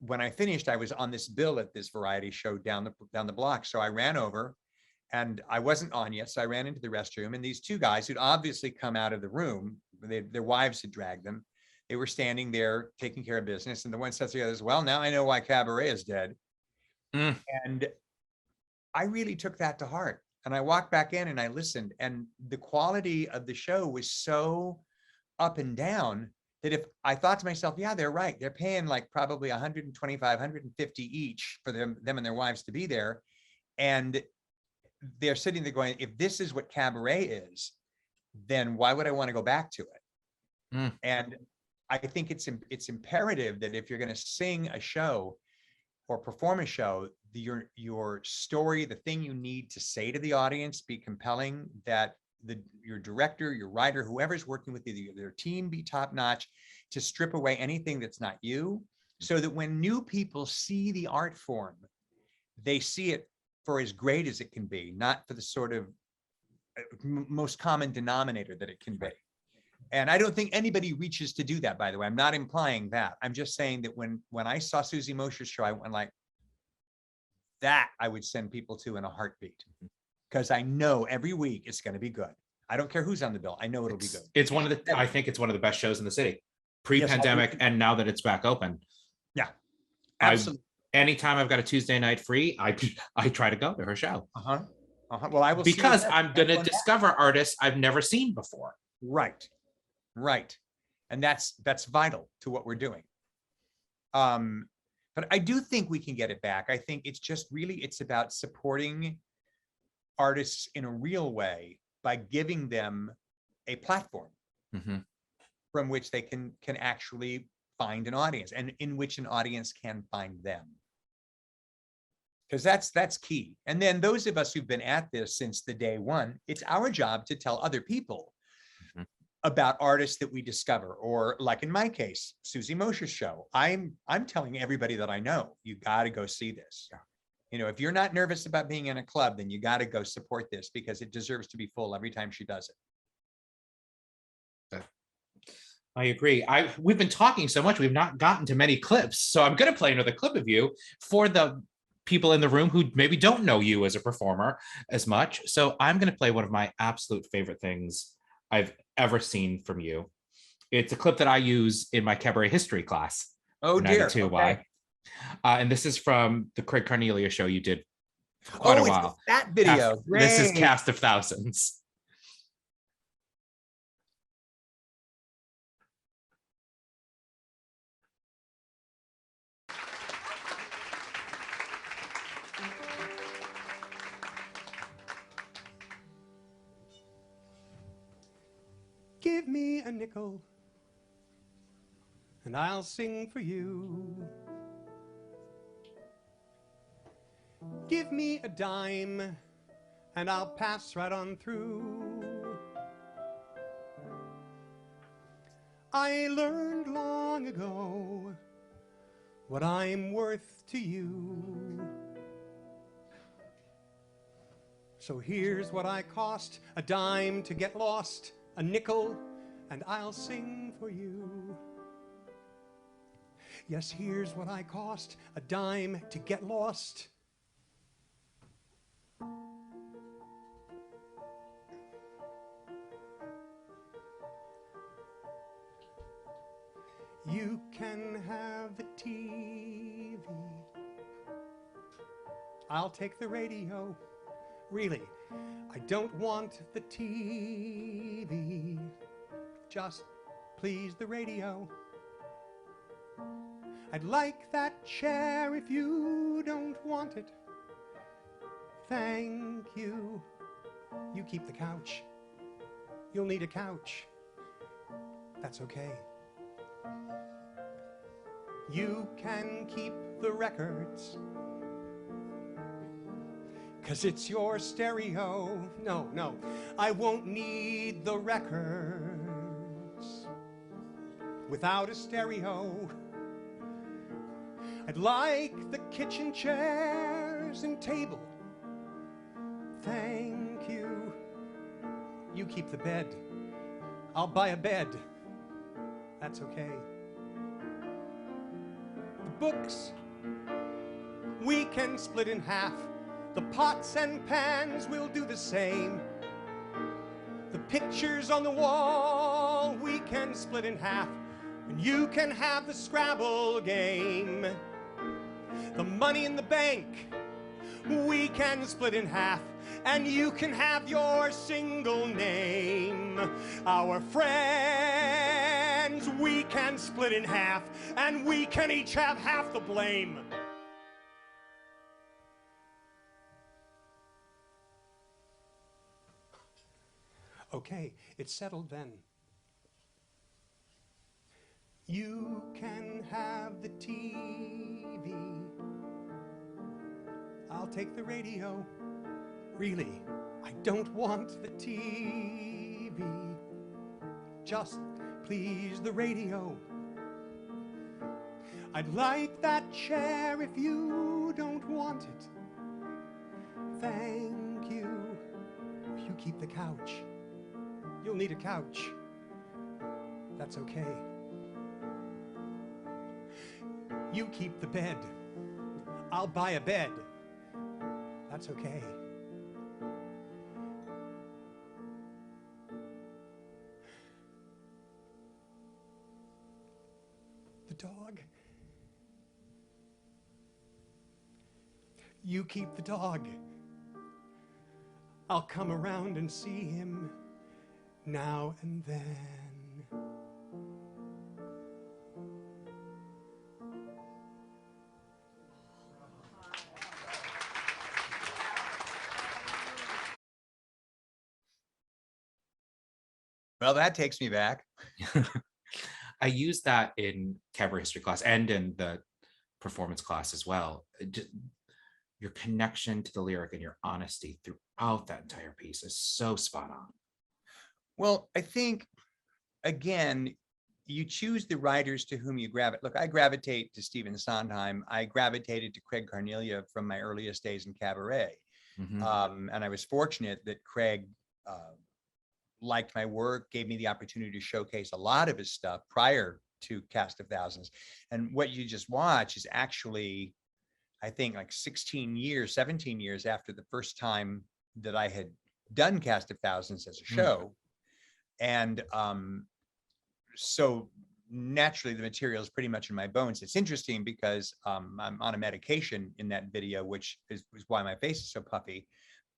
when I finished, I was on this bill at this variety show down the block. So I ran over, and I wasn't on yet. So I ran into the restroom, and these two guys who'd obviously come out of the room, their wives had dragged them. They were standing there taking care of business. And the one says to the others, well, now I know why Cabaret is dead. And I really took that to heart. And I walked back in and I listened, and the quality of the show was so up and down that if I thought to myself, yeah, they're right. They're paying like probably 125, 150 each for them and their wives to be there. And they're sitting there going, if this is what Cabaret is, then why would I want to go back to it? And I think it's imperative that if you're going to sing a show or perform a show, your story, the thing you need to say to the audience, be compelling, that your director, your writer, whoever's working with you, their team be top notch, to strip away anything that's not you, so that when new people see the art form, they see it for as great as it can be, not for the sort of most common denominator that it can be. And I don't think anybody reaches to do that, by the way. I'm not implying that. I'm just saying that when I saw Susie Mosher's show, I went like, that I would send people to in a heartbeat, because I know every week it's going to be good. I don't care who's on the bill. I know it'll be good. It's one of the, I think it's one of the best shows in the city, pre-pandemic, Yes, and now that it's back open. Yeah, absolutely. Anytime I've got a Tuesday night free, I try to go to her show. Well, I will, because I'm going to discover artists I've never seen before. Right. And that's vital to what we're doing. But I do think we can get it back. I think it's just really, it's about supporting artists in a real way by giving them a platform from which they can actually find an audience, and in which an audience can find them. Because that's key. And then those of us who've been at this since the day one, it's our job to tell other people about artists that we discover, or like in my case, Susie Mosher's show. I'm telling everybody that I know, you got to go see this. Yeah. You know, if you're not nervous about being in a club, then you got to go support this, because it deserves to be full every time she does it. I agree. We've been talking so much, we've not gotten to many clips. So I'm going to play another clip of you for the people in the room who maybe don't know you as a performer as much. So I'm going to play one of my absolute favorite things I've ever seen from you. It's a clip that I use in my cabaret history class. Oh dear. Okay. And this is from the Craig Carnelia show you did for quite a while. That video. This is Cast of Thousands. Give me a nickel and I'll sing for you. Give me a dime and I'll pass right on through. I learned long ago what I'm worth to you. So here's what I cost: a dime to get lost, a nickel, and I'll sing for you. Yes, here's what I cost: a dime to get lost. You can have the TV. I'll take the radio. Really, I don't want the TV, just please the radio. I'd like that chair if you don't want it. Thank you. You keep the couch. You'll need a couch. That's okay. You can keep the records, 'cause it's your stereo. No, no, I won't need the records without a stereo. I'd like the kitchen chairs and table. Thank you. You keep the bed. I'll buy a bed. That's okay. The books, we can split in half. The pots and pans will do the same. The pictures on the wall, we can split in half. And you can have the Scrabble game. The money in the bank, we can split in half. And you can have your single name. Our friends, we can split in half. And we can each have half the blame. Okay, it's settled then. You can have the TV. I'll take the radio. Really, I don't want the TV. Just please the radio. I'd like that chair if you don't want it. Thank you. You keep the couch. You'll need a couch. That's okay. You keep the bed. I'll buy a bed. That's okay. The dog. You keep the dog. I'll come around and see him now and then. Well, that takes me back. I use that in cabaret history class and in the performance class as well. Your connection to the lyric and your honesty throughout that entire piece is so spot on. Well, I think, again, you choose the writers to whom you gravitate. Look, I gravitate to Stephen Sondheim. I gravitated to Craig Carnelia from my earliest days in Cabaret. Mm-hmm. And I was fortunate that Craig liked my work, gave me the opportunity to showcase a lot of his stuff prior to Cast of Thousands. And what you just watch is actually, I think, like 16 years, 17 years after the first time that I had done Cast of Thousands as a show. And so naturally the material is pretty much in my bones. It's interesting because I'm on a medication in that video, which is why my face is so puffy.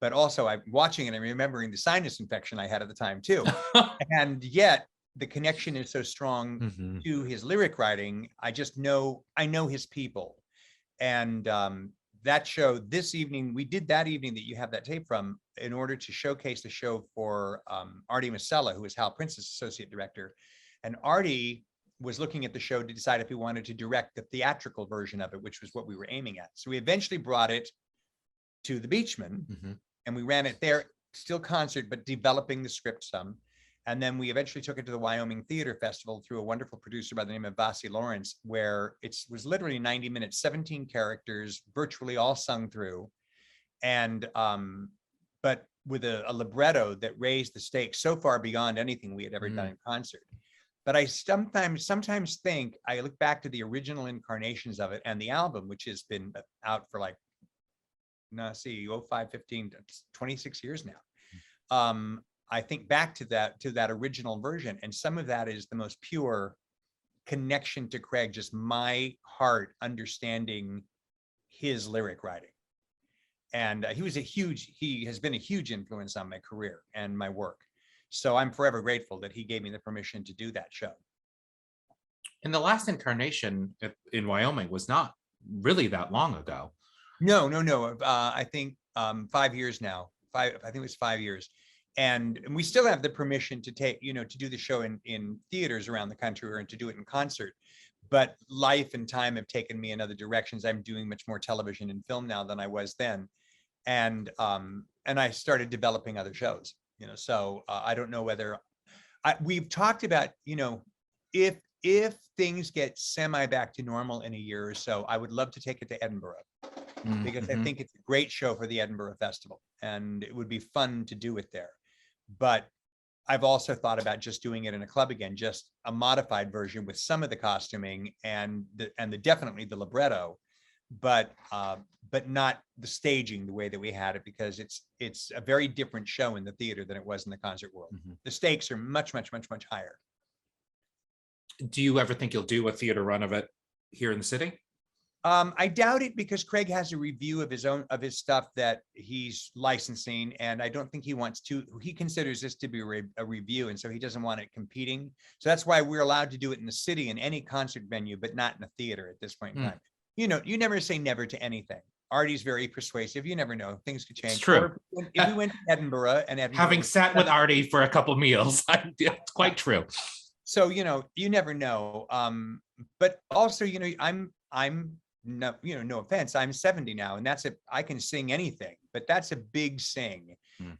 But also I'm watching it and remembering the sinus infection I had at the time too. And yet the connection is so strong to his lyric writing. I know his people. And that show this evening, we did that evening that you have that tape from in order to showcase the show for Artie Masella, who is Hal Prince's associate director. And Artie was looking at the show to decide if he wanted to direct the theatrical version of it, which was what we were aiming at. So we eventually brought it to the Beachman and we ran it there, still concert, but developing the script some. And then we eventually took it to the Wyoming Theater Festival through a wonderful producer by the name of Vasi Lawrence, where it was literally 90 minutes, 17 characters, virtually all sung through. And, but with a libretto that raised the stakes so far beyond anything we had ever done in concert. But I sometimes think, I look back to the original incarnations of it and the album, which has been out for like, 05, 15, 26 years now. I think back to that original version, and some of that is the most pure connection to Craig, just my heart understanding his lyric writing. And he has been a huge influence on my career and my work. So I'm forever grateful that he gave me the permission to do that show. And the last incarnation in Wyoming was not really that long ago. No. I think 5 years now. I think it was 5 years. And we still have the permission to take, to do the show in theaters around the country or to do it in concert. But life and time have taken me in other directions. I'm doing much more television and film now than I was then. And I started developing other shows, so I don't know whether we've talked about, if things get semi back to normal in a year or so, I would love to take it to Edinburgh, because I think it's a great show for the Edinburgh Festival and it would be fun to do it there. But I've also thought about just doing it in a club again, just a modified version with some of the costuming and definitely the libretto, but not the staging the way that we had it, because it's a very different show in the theater than it was in the concert world. The stakes are much higher. Do you ever think you'll do a theater run of it here in the city? I doubt it, because Craig has a review of his stuff that he's licensing, and I don't think he wants to. He considers this to be a review, and so he doesn't want it competing. So that's why we're allowed to do it in the city in any concert venue, but not in a theater at this point in time. You never say never to anything. Artie's very persuasive. You never know; things could change. It's true. Or if we went to Edinburgh having sat with Artie for a couple meals, it's quite true. So you never know. But also, I'm no, no offense, I'm 70 now, and I can sing anything, but that's a big sing.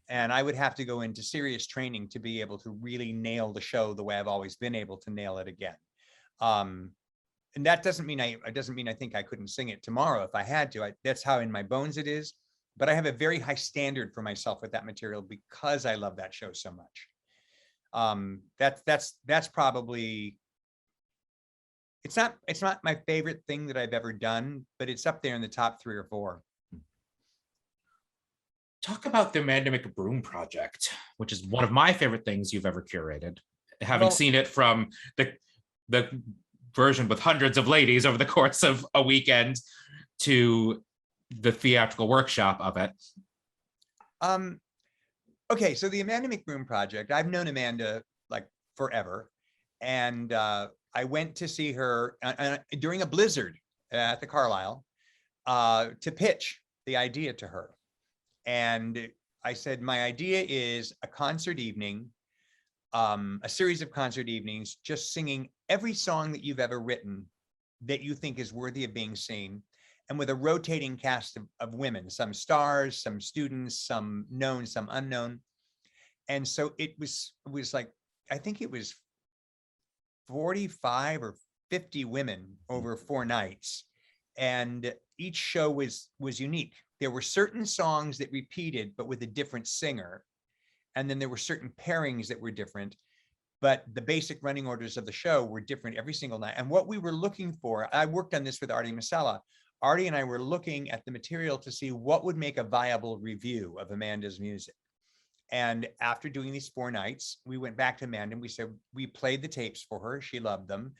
And I would have to go into serious training to be able to really nail the show the way I've always been able to nail it again. And that doesn't mean I think I couldn't sing it tomorrow if I had to. That's how in my bones it is. But I have a very high standard for myself with that material because I love that show so much. That's probably, it's not my favorite thing that I've ever done, but it's up there in the top 3 or 4. Talk about the Amanda McBroom project, which is one of my favorite things you've ever curated. Having seen it from the version with hundreds of ladies over the course of a weekend to the theatrical workshop of it. Okay, so the Amanda McBroom project, I've known Amanda like forever, and I went to see her during a blizzard at the Carlisle to pitch the idea to her. And I said, my idea is a concert evening, a series of concert evenings, just singing every song that you've ever written that you think is worthy of being seen, and with a rotating cast of women, some stars, some students, some known, some unknown. And so it was like, I think it was 45 or 50 women over 4 nights. And each show was unique. There were certain songs that repeated, but with a different singer. And then there were certain pairings that were different, but the basic running orders of the show were different every single night. And what we were looking for, I worked on this with Artie Masella. Artie and I were looking at the material to see what would make a viable review of Amanda's music. And after doing these 4 nights, we went back to Amanda and we said, we played the tapes for her. She loved them.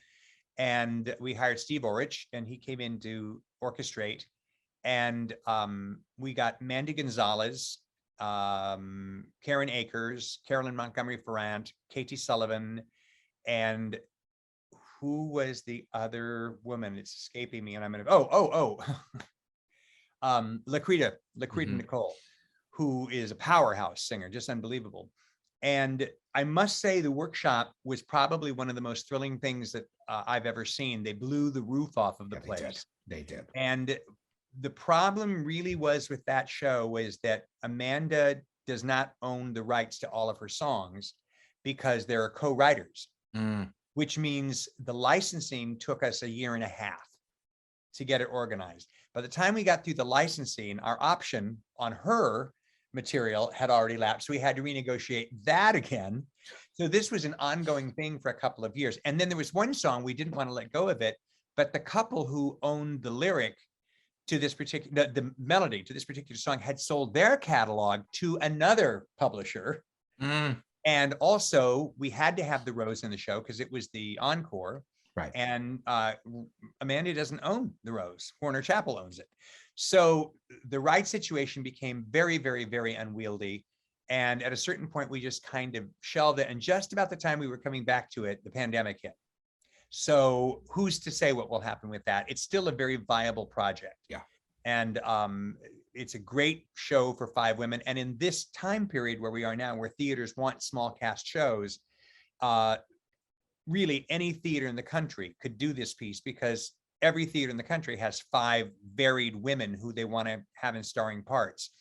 And we hired Steve Orich, and he came in to orchestrate. And we got Mandy Gonzalez, Karen Akers, Carolyn Montgomery Ferrant, Katie Sullivan, and who was the other woman? It's escaping me, and I'm gonna Laquita Nicole, who is a powerhouse singer, just unbelievable. And I must say the workshop was probably one of the most thrilling things that I've ever seen. They blew the roof off of the place. They did. And the problem really was with that show was that Amanda does not own the rights to all of her songs because there are co-writers, which means the licensing took us 1.5 years to get it organized. By the time we got through the licensing, our option on her material had already lapsed. So we had to renegotiate that again. So this was an ongoing thing for a couple of years. And then there was one song, we didn't want to let go of it, but the couple who owned the lyric to this particular, the melody to this particular song had sold their catalog to another publisher. And also we had to have the Rose in the show because it was the encore. Right. And Amanda doesn't own the Rose. Warner Chappell owns it. So the ride situation became very, very, very unwieldy. And at a certain point, we just kind of shelved it. And just about the time we were coming back to it, the pandemic hit. So who's to say what will happen with that? It's still a very viable project. Yeah. And it's a great show for 5 women. And in this time period where we are now, where theaters want small cast shows, really any theater in the country could do this piece, because every theater in the country has 5 varied women who they want to have in starring parts.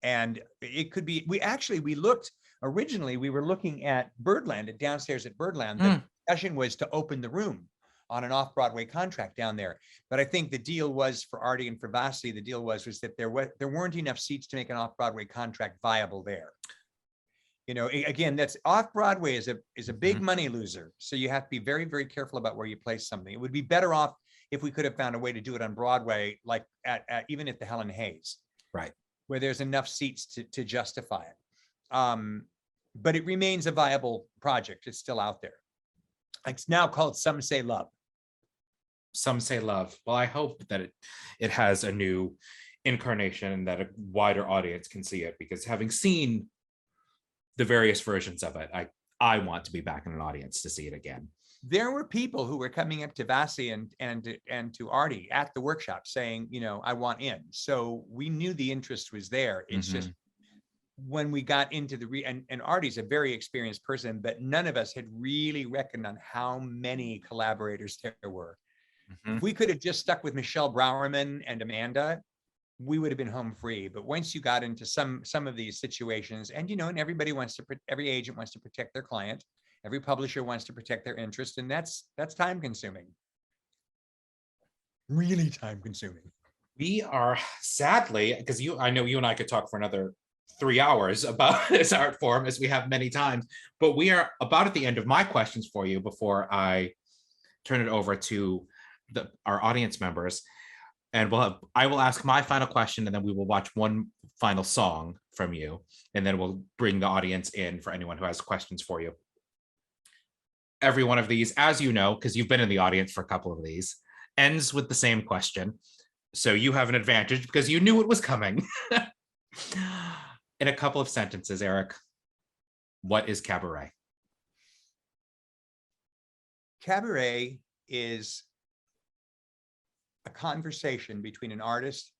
And it could be, we looked, originally we were looking at Birdland, at downstairs at Birdland. The discussion was to open the room on an off-Broadway contract down there. But I think the deal was, for Artie and for Vasily, the deal was that there weren't enough seats to make an off-Broadway contract viable there. You know, again, that's off-Broadway is a big money loser. So you have to be very, very careful about where you place something. It would be better off if we could have found a way to do it on Broadway, like even at the Helen Hayes, Right, where there's enough seats to justify it. But it remains a viable project. It's still out there. It's now called Some Say Love. Some Say Love. Well, I hope that it has a new incarnation and that a wider audience can see it, because having seen the various versions of it, I want to be back in an audience to see it again. There were people who were coming up to Vasily and to Artie at the workshop saying, you know, I want in. So we knew the interest was there. It's just when we got into and Artie's a very experienced person, but none of us had really reckoned on how many collaborators there were. If we could have just stuck with Michelle Browerman and Amanda, we would have been home free. But once you got into some of these situations, and you know, and every agent wants to protect their client, every publisher wants to protect their interest, and that's time consuming. Really time consuming. We are, sadly, because I know you and I could talk for another 3 hours about this art form, as we have many times, but we are about at the end of my questions for you before I turn it over to our audience members. And I will ask my final question, and then we will watch one final song from you, and then we'll bring the audience in for anyone who has questions for you. Every one of these, as you know, because you've been in the audience for a couple of these, ends with the same question. So you have an advantage because you knew it was coming. In a couple of sentences, Eric, what is Cabaret? Cabaret is a conversation between an artist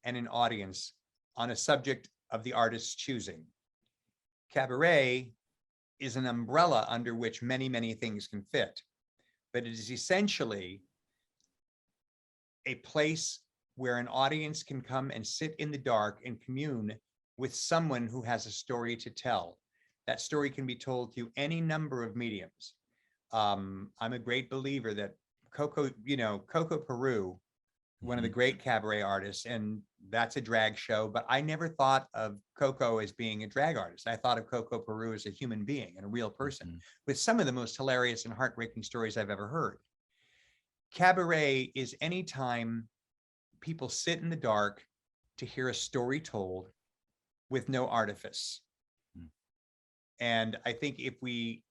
and an audience on a subject of the artist's choosing. Cabaret is an umbrella under which many, many things can fit, but it is essentially a place where an audience can come and sit in the dark and commune with someone who has a story to tell. That story can be told through any number of mediums. I'm a great believer that Coco Peru, one of the great cabaret artists, and that's a drag show, but I never thought of Coco as being a drag artist. I thought of Coco Peru as a human being and a real person with some of the most hilarious and heartbreaking stories I've ever heard. Cabaret is any time people sit in the dark to hear a story told with no artifice. And I think if we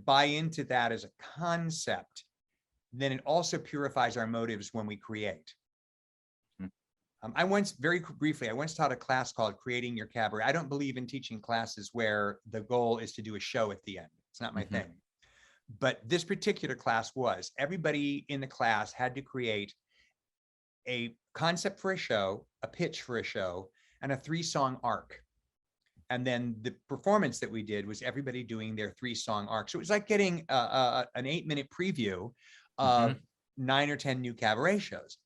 buy into that as a concept, then it also purifies our motives when we create. I once taught a class called Creating Your Cabaret. I don't believe in teaching classes where the goal is to do a show at the end. It's not my thing. But this particular class was, everybody in the class had to create a concept for a show, a pitch for a show, and a 3-song arc. And then the performance that we did was everybody doing their 3-song arc. So it was like getting an 8-minute preview of 9 or 10 new cabaret shows.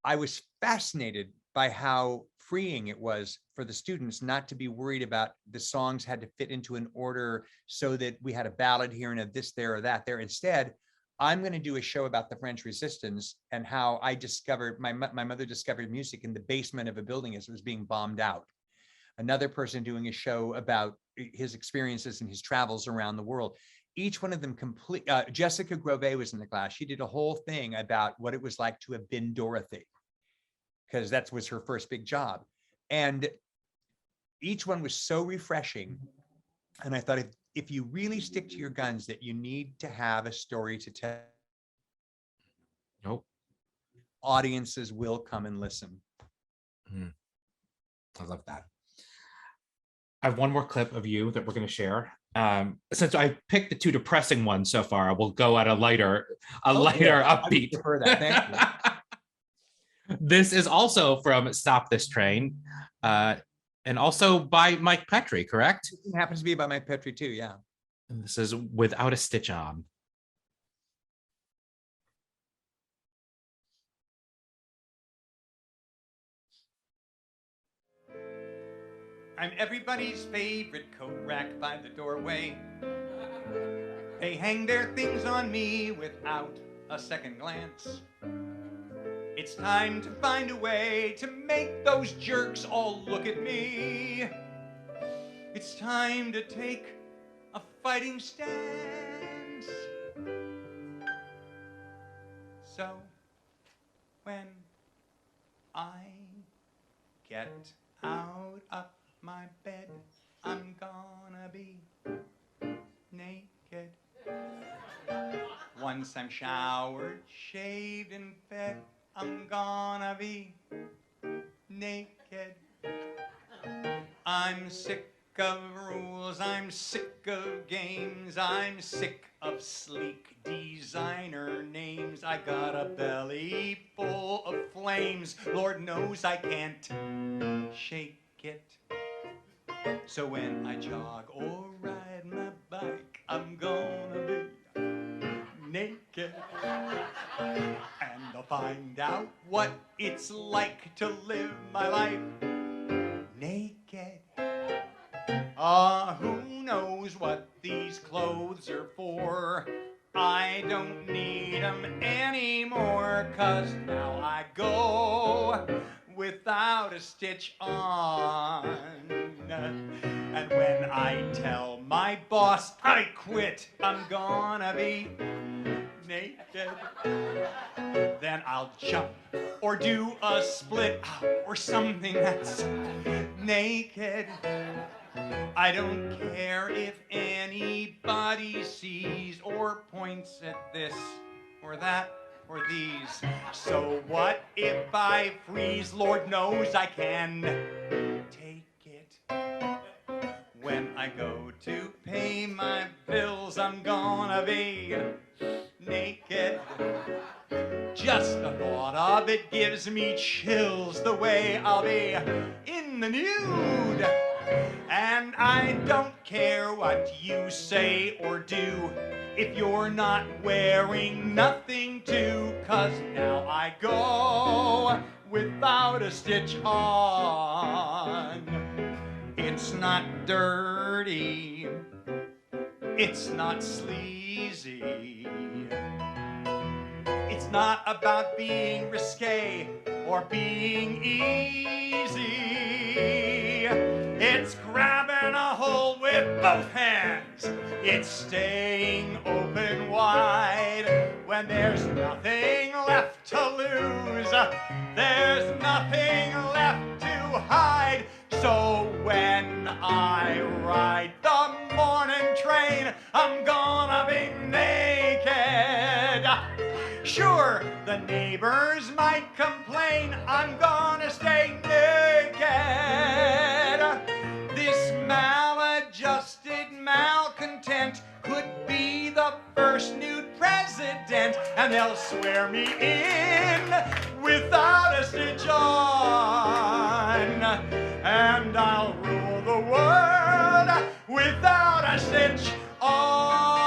I was fascinated by how freeing it was for the students not to be worried about the songs had to fit into an order so that we had a ballad here and a this there or that there. Instead, I'm going to do a show about the French Resistance and how I discovered, my mother discovered music in the basement of a building as it was being bombed out. Another person doing a show about his experiences and his travels around the world. Each one of them Jessica Grove was in the class. She did a whole thing about what it was like to have been Dorothy, because that was her first big job. And each one was so refreshing. And I thought, if you really stick to your guns that you need to have a story to tell, Nope. audiences will come and listen. I love that. I have one more clip of you that we're going to share. Since I picked the two depressing ones so far, I will go at a lighter, upbeat. I prefer that. Thank you. This is also from Stop This Train, and also by Mike Petrie, correct? It happens to be by Mike Petrie too, yeah. And this is Without a Stitch On. I'm everybody's favorite coat rack by the doorway. They hang their things on me without a second glance. It's time to find a way to make those jerks all look at me. It's time to take a fighting stance. So, when I get out of my bed, I'm gonna be naked. Once I'm showered, shaved, and fed, I'm gonna be naked. I'm sick of rules, I'm sick of games, I'm sick of sleek designer names. I got a belly full of flames, Lord knows I can't shake it. So when I jog or ride my bike, I'm gonna be naked. And I'll find out what it's like to live my life naked. Who knows what these clothes are for? I don't need them anymore, 'cause now I go without a stitch on. And when I tell my boss I quit, I'm gonna be naked. Then I'll jump or do a split or something that's naked. I don't care if anybody sees or points at this or that or these. So what if I freeze? Lord knows I can take it. When I go to pay my bills, I'm gonna be naked. Just the thought of it gives me chills, the way I'll be in the nude. And I don't care what you say or do if you're not wearing nothing too, 'cause now I go without a stitch on. It's not dirty, it's not sleazy, it's not about being risque or being easy. It's grabbing a hole with both hands. It's staying open wide when there's nothing left to lose. There's nothing left to hide. So when I ride the morning train, I'm gonna be naked. Sure, the neighbors might complain, I'm gonna stay naked. This maladjusted malcontent could be the first nude president, and they'll swear me in without a stitch on. And I'll rule the world without a stitch on.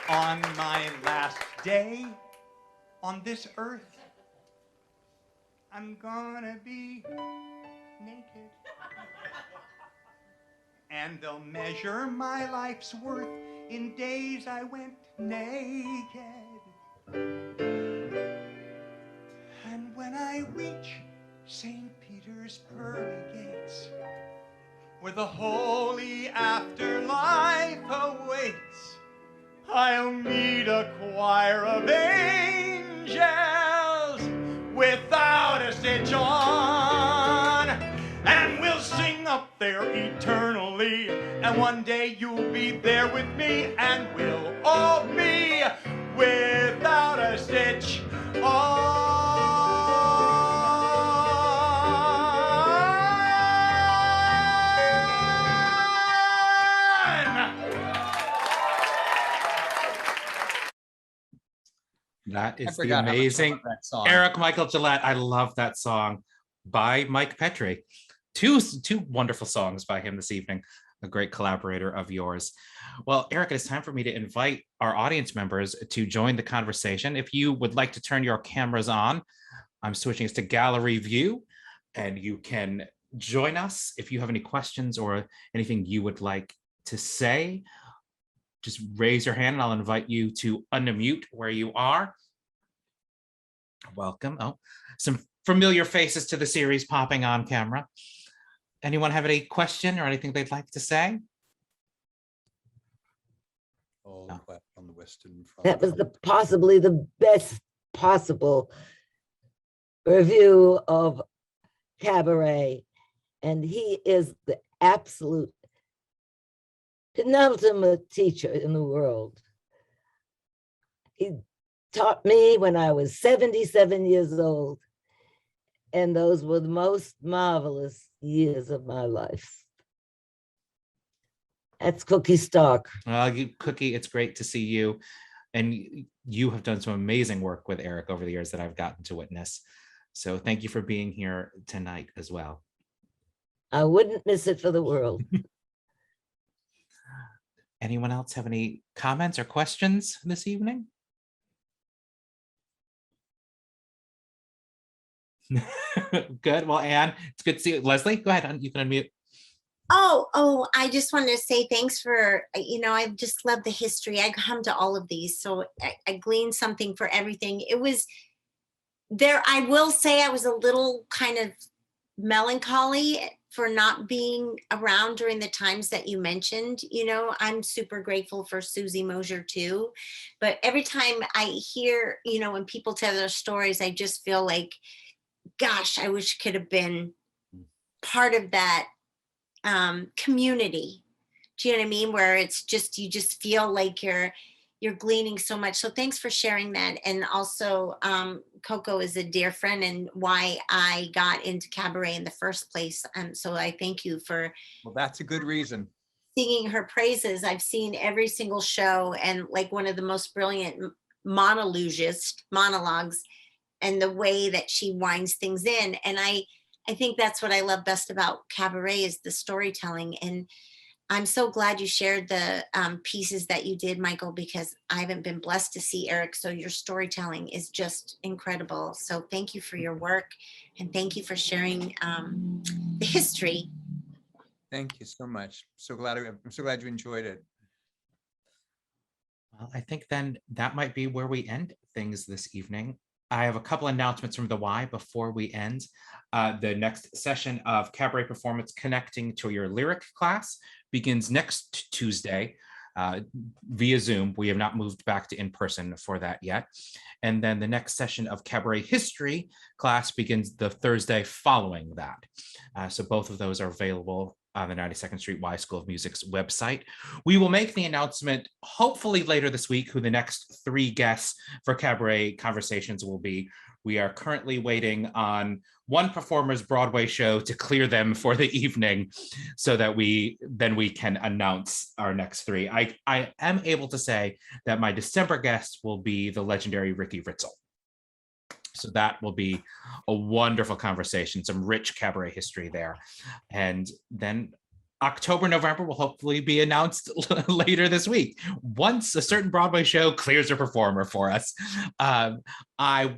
On my last day on this earth, I'm gonna be naked. And they'll measure my life's worth in days I went naked. And when I reach St. Peter's pearly gates, where the holy afterlife awaits. I'll meet a choir of angels without a stitch on, and we'll sing up there eternally, and one day you'll be there with me, and we'll all be without a stitch on. That I is the forgot how much I amazing love that song. Eric Michael Gillett. I love that song by Mike Petrie. Two wonderful songs by him this evening. A great collaborator of yours. Well, Eric, it's time for me to invite our audience members to join the conversation. If you would like to turn your cameras on, I'm switching us to gallery view, and you can join us. If you have any questions or anything you would like to say, just raise your hand and I'll invite you to unmute where you are. Welcome. Oh, some familiar faces to the series popping on camera. Anyone have any question or anything they'd like to say? All No. clapped on the Western Front. That was possibly the best possible review of Cabaret. And he is the absolute penultimate teacher in the world. He taught me when I was 77 years old, and those were the most marvelous years of my life. That's Cookie Stark. Cookie, it's great to see you. And you have done some amazing work with Eric over the years that I've gotten to witness. So thank you for being here tonight as well. I wouldn't miss it for the world. Anyone else have any comments or questions this evening? Good. Well, Anne, it's good to see you. Leslie, go ahead. You can unmute. Oh, I just wanted to say thanks for, I just love the history. I come to all of these, so I gleaned something for everything. It was there. I will say I was a little kind of melancholy for not being around during the times that you mentioned. I'm super grateful for Susie Mosier too. But every time I hear, when people tell their stories, I just feel like, gosh, I wish I could have been part of that community. Do you know what I mean? Where it's just, you just feel like you're gleaning so much. So thanks for sharing that. And also Coco is a dear friend and why I got into Cabaret in the first place. So I thank you for. Well, that's a good reason. Singing her praises. I've seen every single show, and like one of the most brilliant monologues, and the way that she winds things in. And I think that's what I love best about Cabaret is the storytelling. And I'm so glad you shared the pieces that you did, Michael, because I haven't been blessed to see Eric. So your storytelling is just incredible. So thank you for your work, and thank you for sharing the history. Thank you so much. I'm so glad you enjoyed it. Well, I think then that might be where we end things this evening. I have a couple announcements from the Y before we end. The next session of Cabaret Performance Connecting to Your Lyric class begins next Tuesday via Zoom. We have not moved back to in-person for that yet. And then the next session of Cabaret History class begins the Thursday following that. So both of those are available on the 92nd Street Y School of Music's website. We will make the announcement hopefully later this week who the next 3 guests for Cabaret Conversations will be. We are currently waiting on one performer's Broadway show to clear them for the evening so that we can announce our next 3. I am able to say that my December guest will be the legendary Ricky Ritzel. So that will be a wonderful conversation, some rich Cabaret history there. And then October, November will hopefully be announced later this week. Once a certain Broadway show clears a performer for us. I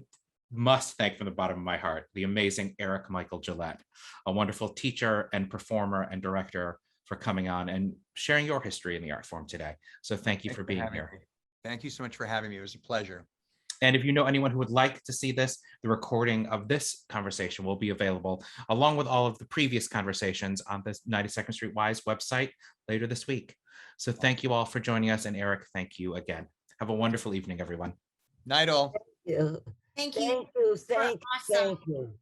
must thank from the bottom of my heart the amazing Eric Michael Gillett, a wonderful teacher and performer and director, for coming on and sharing your history in the art form today. So thank you for being here. Thank you so much for having me. It was a pleasure. And if you know anyone who would like to see this, the recording of this conversation will be available along with all of the previous conversations on the 92nd Street Y's website later this week. So thank you all for joining us. And Eric, thank you again. Have a wonderful evening, everyone. Night all. Yeah. Thank you. Thank you, for thank awesome. you.